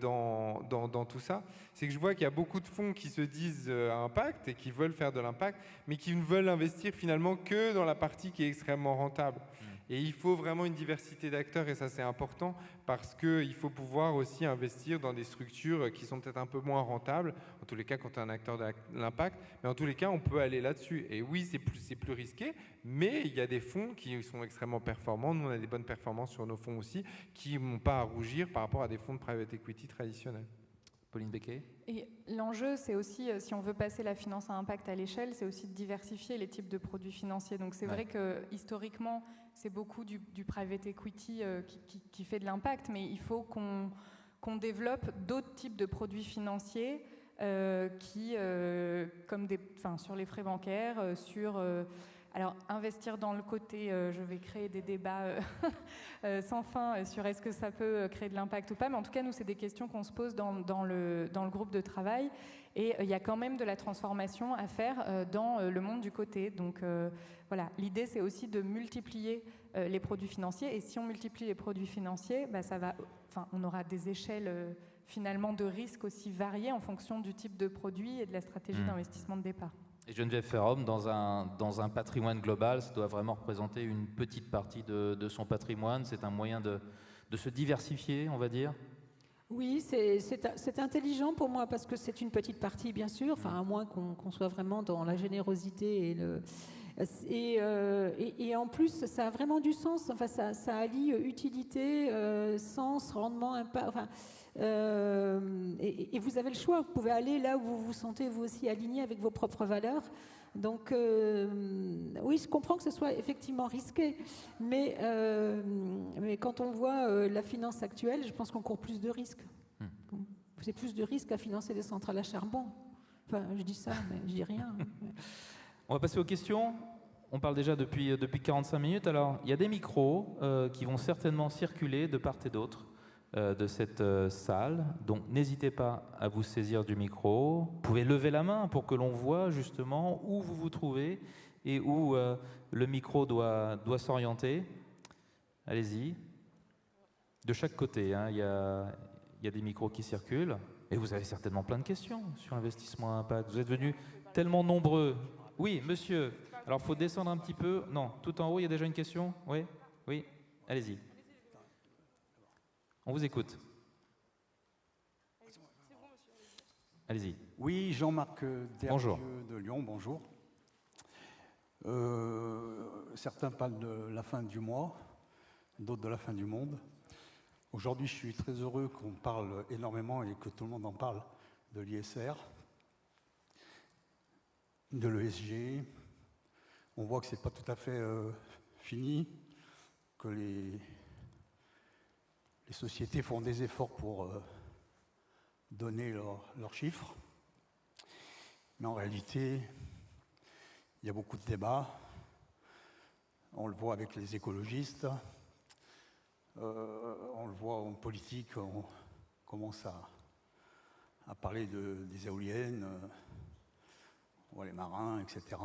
dans tout ça, c'est que je vois qu'il y a beaucoup de fonds qui se disent à impact et qui veulent faire de l'impact, mais qui ne veulent investir finalement que dans la partie qui est extrêmement rentable. Et il faut vraiment une diversité d'acteurs, et ça c'est important, parce qu'il faut pouvoir aussi investir dans des structures qui sont peut-être un peu moins rentables, en tous les cas quand tu es un acteur de l'impact, mais en tous les cas on peut aller là-dessus. Et oui, c'est plus risqué, mais il y a des fonds qui sont extrêmement performants, nous on a des bonnes performances sur nos fonds aussi, qui n'ont pas à rougir par rapport à des fonds de private equity traditionnels. Pauline Becquet. Et l'enjeu, c'est aussi, si on veut passer la finance à impact à l'échelle, c'est aussi de diversifier les types de produits financiers. Donc c'est vrai que historiquement, c'est beaucoup du private equity qui fait de l'impact, mais il faut qu'on développe d'autres types de produits financiers comme sur les frais bancaires, alors, investir dans le côté, je vais créer des débats sans fin sur est-ce que ça peut créer de l'impact ou pas, mais en tout cas, nous, c'est des questions qu'on se pose dans le groupe de travail. Et il y a quand même de la transformation à faire dans le monde du côté. Donc voilà, l'idée, c'est aussi de multiplier les produits financiers. Et si on multiplie les produits financiers, on aura des échelles finalement de risque aussi variées en fonction du type de produit et de la stratégie d'investissement de départ. Et Geneviève Ferrom, dans un patrimoine global, ça doit vraiment représenter une petite partie de son patrimoine. C'est un moyen de se diversifier, on va dire. Oui, c'est intelligent pour moi parce que c'est une petite partie, bien sûr, enfin, à moins qu'on soit vraiment dans la générosité et en plus, ça a vraiment du sens. Enfin, ça allie utilité, sens, rendement, impact. Enfin, et vous avez le choix. Vous pouvez aller là où vous vous sentez vous aussi aligné avec vos propres valeurs. Donc, oui, je comprends que ce soit effectivement risqué, mais quand on voit la finance actuelle, je pense qu'on court plus de risques. C'est plus de risques à financer des centrales à charbon. Enfin, je dis ça, mais je dis rien. On va passer aux questions. On parle déjà depuis 45 minutes. Alors, il y a des micros qui vont certainement circuler de part et d'autre de cette salle. Donc, n'hésitez pas à vous saisir du micro. Vous pouvez lever la main pour que l'on voit justement où vous vous trouvez et où le micro doit s'orienter. Allez-y. De chaque côté, hein, il y a des micros qui circulent. Et vous avez certainement plein de questions sur l'investissement à impact. Vous êtes venus tellement nombreux. Oui, monsieur. Alors, il faut descendre un petit peu. Non, tout en haut, il y a déjà une question. Oui, oui. Allez-y. On vous écoute. Allez-y. Oui, Jean-Marc Bonjour. Dervieux de Lyon, bonjour. Certains parlent de la fin du mois, d'autres de la fin du monde. Aujourd'hui, je suis très heureux qu'on parle énormément et que tout le monde en parle de l'ISR, de l'ESG. On voit que ce n'est pas tout à fait fini, que les sociétés font des efforts pour donner leurs chiffres. Mais en réalité, il y a beaucoup de débats. On le voit avec les écologistes. On le voit en politique, on commence à parler des éoliennes, on voit les marins, etc.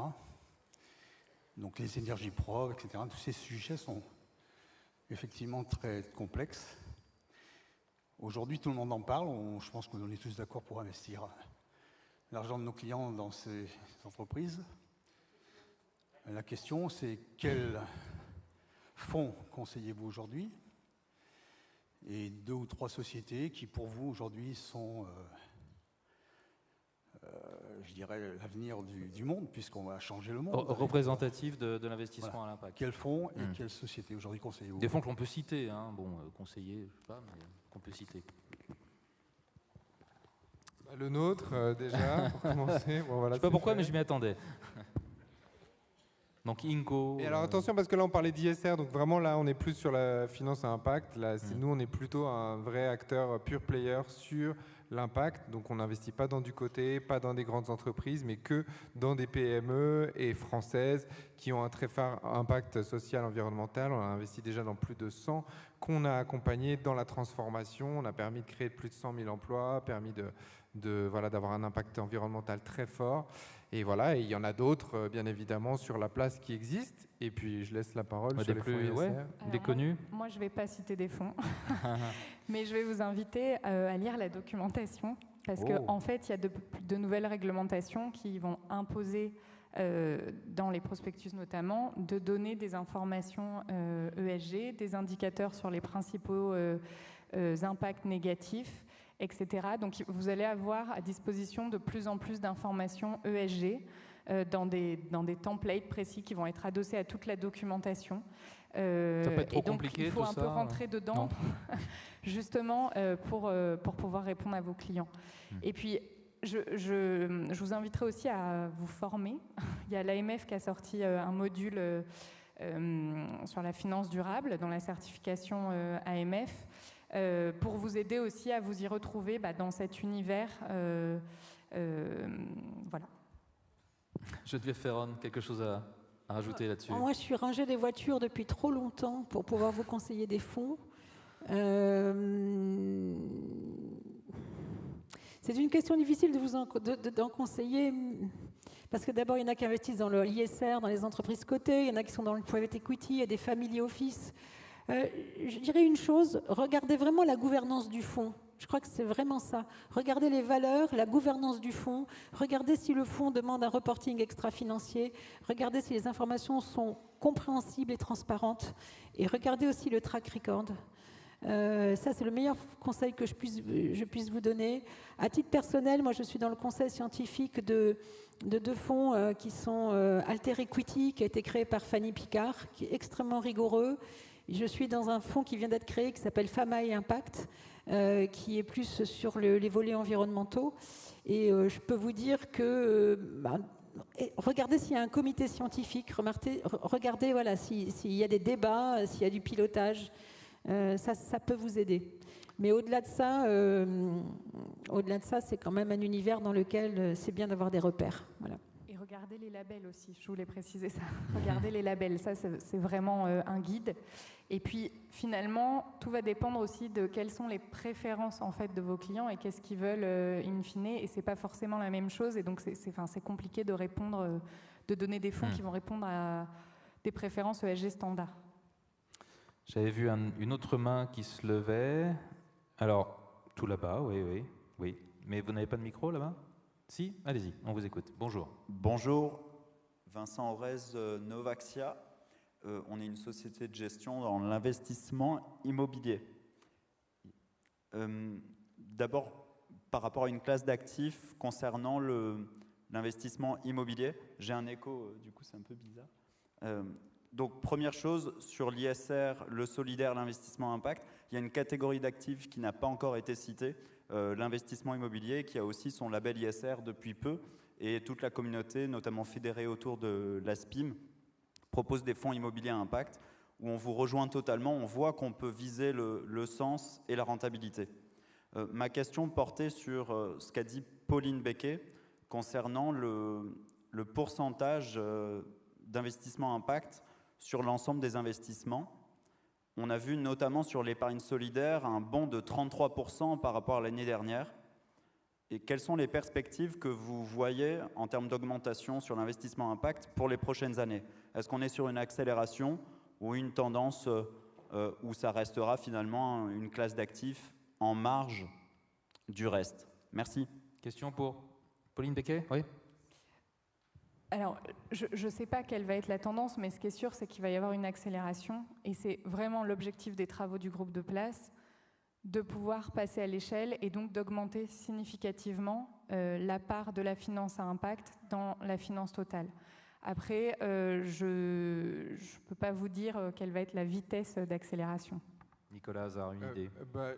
Donc les énergies propres, etc. Tous ces sujets sont effectivement très complexes. Aujourd'hui, tout le monde en parle. Je pense qu'on est tous d'accord pour investir l'argent de nos clients dans ces entreprises. La question, c'est quels fonds conseillez-vous aujourd'hui? Et 2 ou 3 sociétés qui, pour vous, aujourd'hui, sont, je dirais, l'avenir du monde, puisqu'on va changer le monde. Représentatif de l'investissement à l'impact. Quels fonds et quelles sociétés aujourd'hui conseillez-vous? Des fonds que l'on peut citer, hein. Bon, conseiller, je sais pas, mais qu'on peut citer. Le nôtre, déjà, pour commencer. Bon, voilà, je sais pas pourquoi, mais je m'y attendais. Donc Inco. Et alors attention, parce que là on parlait d'ISR, donc vraiment là on est plus sur la finance à impact. Là, nous on est plutôt un vrai acteur pure player sur l'impact. Donc on n'investit pas dans du côté, pas dans des grandes entreprises, mais que dans des PME et françaises qui ont un très fort impact social, environnemental. On a investi déjà dans plus de 100 qu'on a accompagnés dans la transformation. On a permis de créer plus de 100 000 emplois, permis d'avoir un impact environnemental très fort. Et voilà, et il y en a d'autres, bien évidemment, sur la place qui existent. Et puis, je laisse la parole sur les fonds ISR. Des connus. Moi, je ne vais pas citer des fonds, mais je vais vous inviter à lire la documentation, parce qu'en fait, il y a de nouvelles réglementations qui vont imposer, dans les prospectus notamment, de donner des informations ESG, des indicateurs sur les principaux impacts négatifs, etc. Donc vous allez avoir à disposition de plus en plus d'informations ESG dans des templates précis qui vont être adossés à toute la documentation. Ça peut être trop compliqué, il faut tout un peu rentrer dedans justement pour pouvoir répondre à vos clients. Et puis je vous inviterai aussi à vous former. Il y a l'AMF qui a sorti un module sur la finance durable dans la certification AMF. Pour vous aider aussi à vous y retrouver dans cet univers. Voilà. Geneviève Ferron, quelque chose à rajouter là-dessus? Moi, je suis rangée des voitures depuis trop longtemps pour pouvoir vous conseiller des fonds. C'est une question difficile d'en conseiller, parce que d'abord, il y en a qui investissent dans le ISR, dans les entreprises cotées, il y en a qui sont dans le private equity, il y a des family office. Je dirais une chose, regardez vraiment la gouvernance du fonds. Je crois que c'est vraiment ça. Regardez les valeurs, la gouvernance du fonds, regardez si le fonds demande un reporting extra-financier, regardez si les informations sont compréhensibles et transparentes, et regardez aussi le track record. Ça, c'est le meilleur conseil que je puisse vous donner. À titre personnel, moi, je suis dans le conseil scientifique de 2 fonds qui sont Alter Equity, qui a été créé par Fanny Picard, qui est extrêmement rigoureux. Je suis dans un fonds qui vient d'être créé, qui s'appelle Pharma et Impact, qui est plus sur les volets environnementaux. Et je peux vous dire que regardez s'il y a un comité scientifique, regardez voilà, s'il y a des débats, s'il y a du pilotage, ça peut vous aider. Mais au-delà de ça, c'est quand même un univers dans lequel c'est bien d'avoir des repères. Voilà. Regardez les labels aussi, je voulais préciser ça. Regardez les labels, ça c'est vraiment un guide. Et puis finalement, tout va dépendre aussi de quelles sont les préférences en fait de vos clients et qu'est-ce qu'ils veulent in fine. Et c'est pas forcément la même chose. Et donc c'est compliqué de répondre, de donner des fonds qui vont répondre à des préférences ESG standards. J'avais vu une autre main qui se levait. Alors tout là-bas, oui. Mais vous n'avez pas de micro là-bas? Si, allez-y, on vous écoute. Bonjour. Bonjour, Vincent Orez, Novaxia. On est une société de gestion dans l'investissement immobilier. D'abord, par rapport à une classe d'actifs concernant l'investissement immobilier, j'ai un écho, du coup c'est un peu bizarre. Donc première chose, sur l'ISR, le solidaire, l'investissement impact, il y a une catégorie d'actifs qui n'a pas encore été citée, l'investissement immobilier, qui a aussi son label ISR depuis peu, et toute la communauté, notamment fédérée autour de l'ASPIM, propose des fonds immobiliers à impact, où on vous rejoint totalement, on voit qu'on peut viser le sens et la rentabilité. Ma question portait sur ce qu'a dit Pauline Becquet concernant le pourcentage d'investissement impact sur l'ensemble des investissements. On a vu notamment sur l'épargne solidaire un bond de 33% par rapport à l'année dernière. Et quelles sont les perspectives que vous voyez en termes d'augmentation sur l'investissement impact pour les prochaines années? Est-ce qu'on est sur une accélération ou une tendance où ça restera finalement une classe d'actifs en marge du reste? Merci. Question pour Pauline Becquet? Oui. Alors, je ne sais pas quelle va être la tendance, mais ce qui est sûr, c'est qu'il va y avoir une accélération. Et c'est vraiment l'objectif des travaux du groupe de place, de pouvoir passer à l'échelle et donc d'augmenter significativement la part de la finance à impact dans la finance totale. Après, je ne peux pas vous dire quelle va être la vitesse d'accélération. Nicolas Hazard, une idée?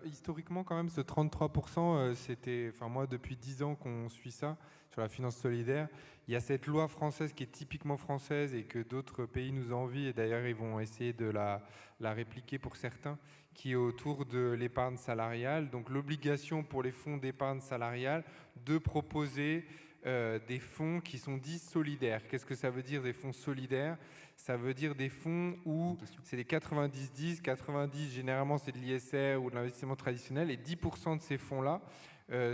Historiquement, quand même, ce 33%, c'était, enfin moi, depuis 10 ans qu'on suit ça, sur la finance solidaire. Il y a cette loi française qui est typiquement française et que d'autres pays nous envient, et d'ailleurs, ils vont essayer de la répliquer pour certains, qui est autour de l'épargne salariale. Donc, l'obligation pour les fonds d'épargne salariale de proposer des fonds qui sont dits solidaires. Qu'est-ce que ça veut dire, des fonds solidaires? Ça veut dire des fonds où c'est des 90-10. 90, généralement, c'est de l'ISR ou de l'investissement traditionnel. Et 10% de ces fonds-là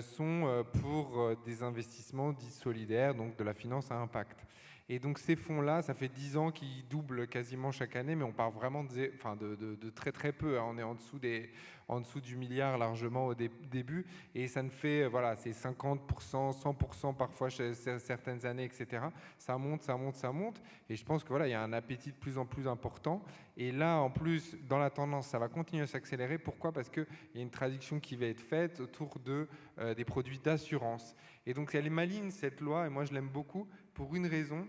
sont pour des investissements dits solidaires, donc de la finance à impact. Et donc ces fonds-là, ça fait 10 ans qu'ils doublent quasiment chaque année, mais on part vraiment de très très peu. On est en dessous du milliard largement au début, et ça ne fait, voilà, c'est 50%, 100% parfois chez certaines années, etc. Ça monte, ça monte, ça monte, et je pense que voilà, il y a un appétit de plus en plus important. Et là, en plus, dans la tendance, ça va continuer à s'accélérer. Pourquoi? Parce qu'il y a une traduction qui va être faite autour des produits d'assurance. Et donc elle est maligne cette loi, et moi je l'aime beaucoup pour une raison,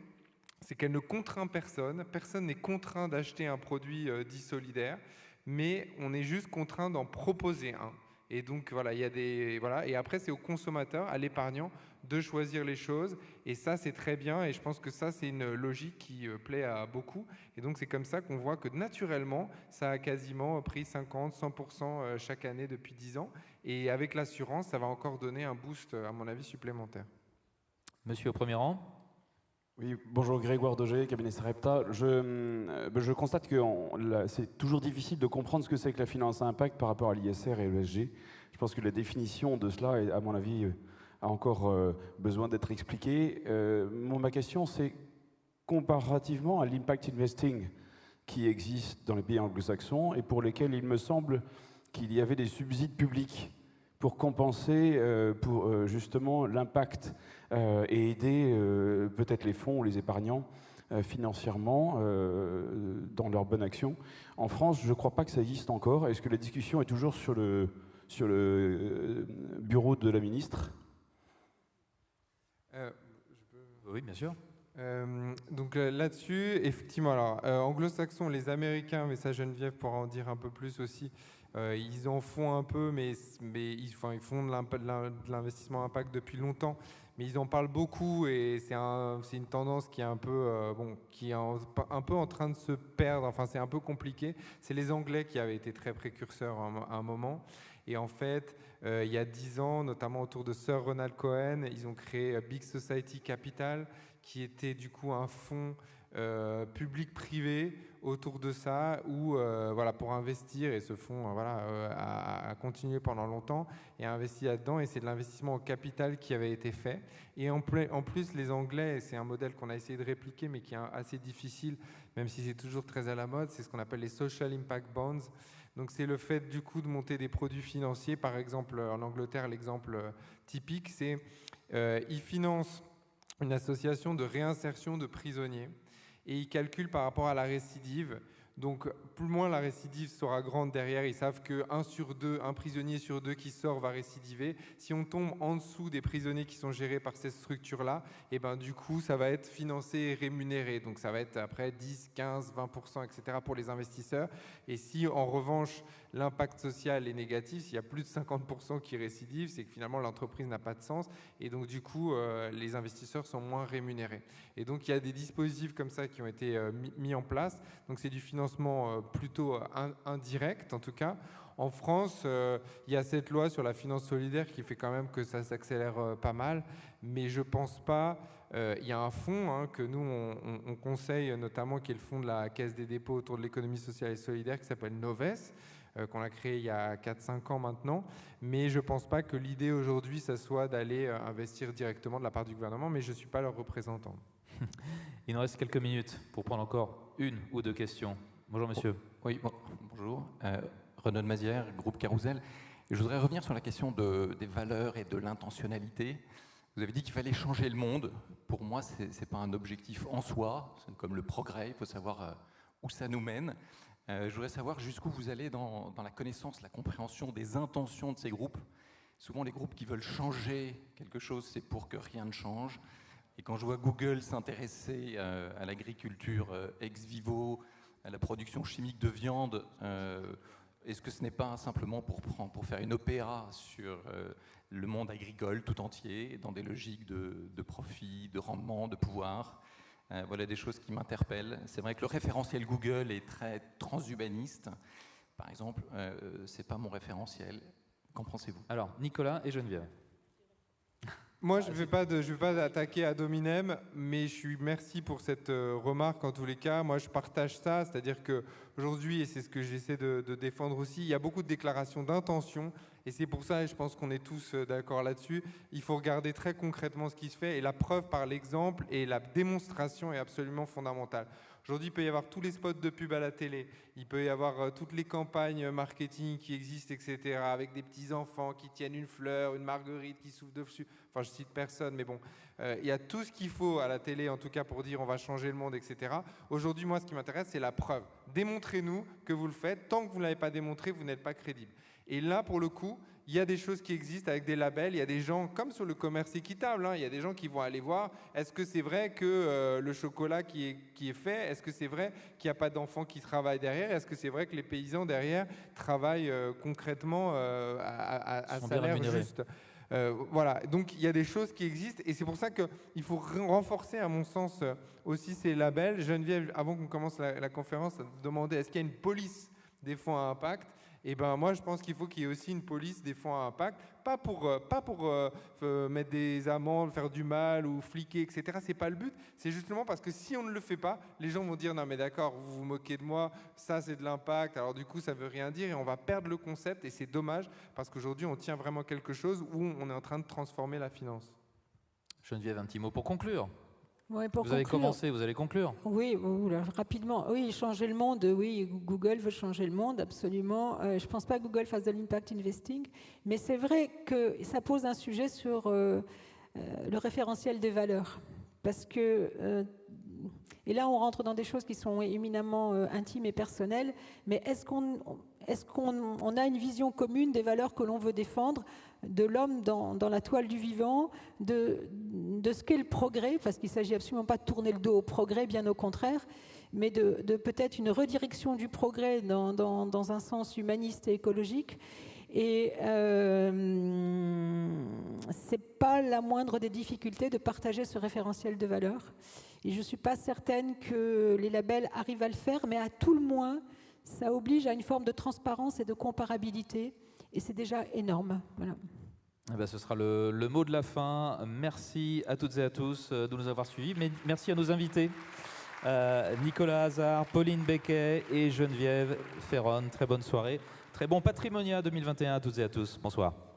c'est qu'elle ne contraint personne. Personne n'est contraint d'acheter un produit dit solidaire, mais on est juste contraint d'en proposer un. Et donc voilà, il y a des et après c'est au consommateur, à l'épargnant, de choisir les choses. Et ça c'est très bien. Et je pense que ça c'est une logique qui plaît à beaucoup. Et donc c'est comme ça qu'on voit que naturellement ça a quasiment pris 50-100% chaque année depuis 10 ans. Et avec l'assurance, ça va encore donner un boost à mon avis supplémentaire. Monsieur au premier rang. Oui, bonjour, Grégoire Dogé, cabinet Sarepta. Je constate que c'est toujours difficile de comprendre ce que c'est que la finance à impact par rapport à l'ISR et l'ESG. Je pense que la définition de cela, à mon avis, a encore besoin d'être expliquée. Ma question, c'est comparativement à l'impact investing qui existe dans les pays anglo-saxons et pour lesquels il me semble qu'il y avait des subsides publics pour compenser justement l'impact et aider peut-être les fonds ou les épargnants financièrement dans leur bonne action. En France, je ne crois pas que ça existe encore. Est-ce que la discussion est toujours sur le bureau de la ministre? Oui, bien sûr. Donc là-dessus, effectivement, alors anglo-saxons, les Américains, mais ça Geneviève pourra en dire un peu plus aussi, ils en font un peu, mais ils font de l'investissement impact depuis longtemps, mais ils en parlent beaucoup et c'est une tendance qui est un peu, qui est un peu en train de se perdre, enfin c'est un peu compliqué. C'est les Anglais qui avaient été très précurseurs à un moment. Et en fait, il y a 10 ans, notamment autour de Sir Ronald Cohen, ils ont créé Big Society Capital, qui était du coup un fonds public-privé autour de ça, où voilà, pour investir, et ce fonds a continué pendant longtemps et a investi là-dedans, et c'est de l'investissement au capital qui avait été fait. Et en plus, les Anglais, c'est un modèle qu'on a essayé de répliquer, mais qui est assez difficile, même si c'est toujours très à la mode, c'est ce qu'on appelle les Social Impact Bonds. Donc c'est le fait du coup de monter des produits financiers. Par exemple, en Angleterre, l'exemple typique, c'est ils financent une association de réinsertion de prisonniers et ils calculent par rapport à la récidive. Donc, plus moins la récidive sera grande derrière, ils savent un prisonnier sur deux qui sort va récidiver. Si on tombe en dessous des prisonniers qui sont gérés par cette structure-là, et ben du coup, ça va être financé et rémunéré. Donc, ça va être après 10, 15, 20%, etc. pour les investisseurs. Et si, en revanche, l'impact social est négatif, s'il y a plus de 50% qui récidivent, c'est que finalement, l'entreprise n'a pas de sens. Et donc, du coup, les investisseurs sont moins rémunérés. Et donc, il y a des dispositifs comme ça qui ont été mis en place. Donc, c'est du financement plutôt indirect, en tout cas. En France, il y a cette loi sur la finance solidaire qui fait quand même que ça s'accélère pas mal, mais je pense pas. Il y a un fonds que nous, on conseille notamment, qui est le fonds de la Caisse des dépôts autour de l'économie sociale et solidaire, qui s'appelle Noves, qu'on a créé il y a 4-5 ans maintenant. Mais je ne pense pas que l'idée aujourd'hui, ça soit d'aller investir directement de la part du gouvernement, mais je ne suis pas leur représentant. Il nous reste quelques minutes pour prendre encore une ou deux questions. Bonjour monsieur. Oui, bonjour. Renaud de Mazière, groupe Carousel. Et je voudrais revenir sur la question des valeurs et de l'intentionnalité. Vous avez dit qu'il fallait changer le monde. Pour moi, ce n'est pas un objectif en soi, c'est comme le progrès, il faut savoir où ça nous mène. Je voudrais savoir jusqu'où vous allez dans la connaissance, la compréhension des intentions de ces groupes. Souvent, les groupes qui veulent changer quelque chose, c'est pour que rien ne change. Et quand je vois Google s'intéresser à l'agriculture ex vivo, à la production chimique de viande, est-ce que ce n'est pas simplement pour faire une opéra sur le monde agricole tout entier, dans des logiques de profit, de rendement, de pouvoir? Voilà des choses qui m'interpellent. C'est vrai que le référentiel Google est très transhumaniste. Par exemple, ce n'est pas mon référentiel. Qu'en pensez-vous? Alors, Nicolas et Geneviève. Moi, je ne vais pas attaquer ad hominem, mais merci pour cette remarque en tous les cas. Moi, je partage ça, c'est-à-dire qu'aujourd'hui, et c'est ce que j'essaie de défendre aussi, il y a beaucoup de déclarations d'intention, et c'est pour ça, et je pense qu'on est tous d'accord là-dessus, il faut regarder très concrètement ce qui se fait, et la preuve par l'exemple et la démonstration est absolument fondamentale. Aujourd'hui, il peut y avoir tous les spots de pub à la télé, il peut y avoir toutes les campagnes marketing qui existent, etc., avec des petits-enfants qui tiennent une fleur, une marguerite qui souffle dessus. Enfin, je cite personne, mais bon, il y a tout ce qu'il faut à la télé, en tout cas, pour dire on va changer le monde, etc. Aujourd'hui, moi, ce qui m'intéresse, c'est la preuve. Démontrez-nous que vous le faites. Tant que vous ne l'avez pas démontré, vous n'êtes pas crédible. Et là, pour le coup, il y a des choses qui existent avec des labels. Il y a des gens, comme sur le commerce équitable, il y a des gens qui vont aller voir, est-ce que c'est vrai que le chocolat qui est fait, est-ce que c'est vrai qu'il n'y a pas d'enfants qui travaillent derrière? Est-ce que c'est vrai que les paysans derrière travaillent concrètement à salaire juste? Voilà, donc il y a des choses qui existent et c'est pour ça qu'il faut renforcer, à mon sens, aussi ces labels. Geneviève, avant qu'on commence la conférence, demandait est-ce qu'il y a une police des fonds à impact? Et ben moi je pense qu'il faut qu'il y ait aussi une police des fonds à impact, pas pour mettre des amendes, faire du mal ou fliquer, etc. C'est pas le but. C'est justement parce que si on ne le fait pas, les gens vont dire non mais d'accord, vous vous moquez de moi, ça c'est de l'impact, alors du coup ça veut rien dire et on va perdre le concept et c'est dommage parce qu'aujourd'hui on tient vraiment quelque chose où on est en train de transformer la finance. Geneviève, un petit mot pour conclure. Ouais, vous avez commencé, vous allez conclure. Oui, rapidement. Oui, changer le monde, oui, Google veut changer le monde, absolument. Je ne pense pas que Google fasse de l'impact investing, mais c'est vrai que ça pose un sujet sur le référentiel des valeurs. Parce que, et là on rentre dans des choses qui sont éminemment intimes et personnelles, mais est-ce qu'on a une vision commune des valeurs que l'on veut défendre, de l'homme dans la toile du vivant, de ce qu'est le progrès, parce qu'il ne s'agit absolument pas de tourner le dos au progrès, bien au contraire, mais de peut-être une redirection du progrès dans un sens humaniste et écologique. Et c'est pas la moindre des difficultés de partager ce référentiel de valeurs. Et je ne suis pas certaine que les labels arrivent à le faire, mais à tout le moins, ça oblige à une forme de transparence et de comparabilité. Et c'est déjà énorme. Voilà. Eh bien, ce sera le mot de la fin. Merci à toutes et à tous de nous avoir suivis. Mais merci à nos invités, Nicolas Hazard, Pauline Becquet et Geneviève Ferron. Très bonne soirée. Très bon Patrimonia 2021 à toutes et à tous. Bonsoir.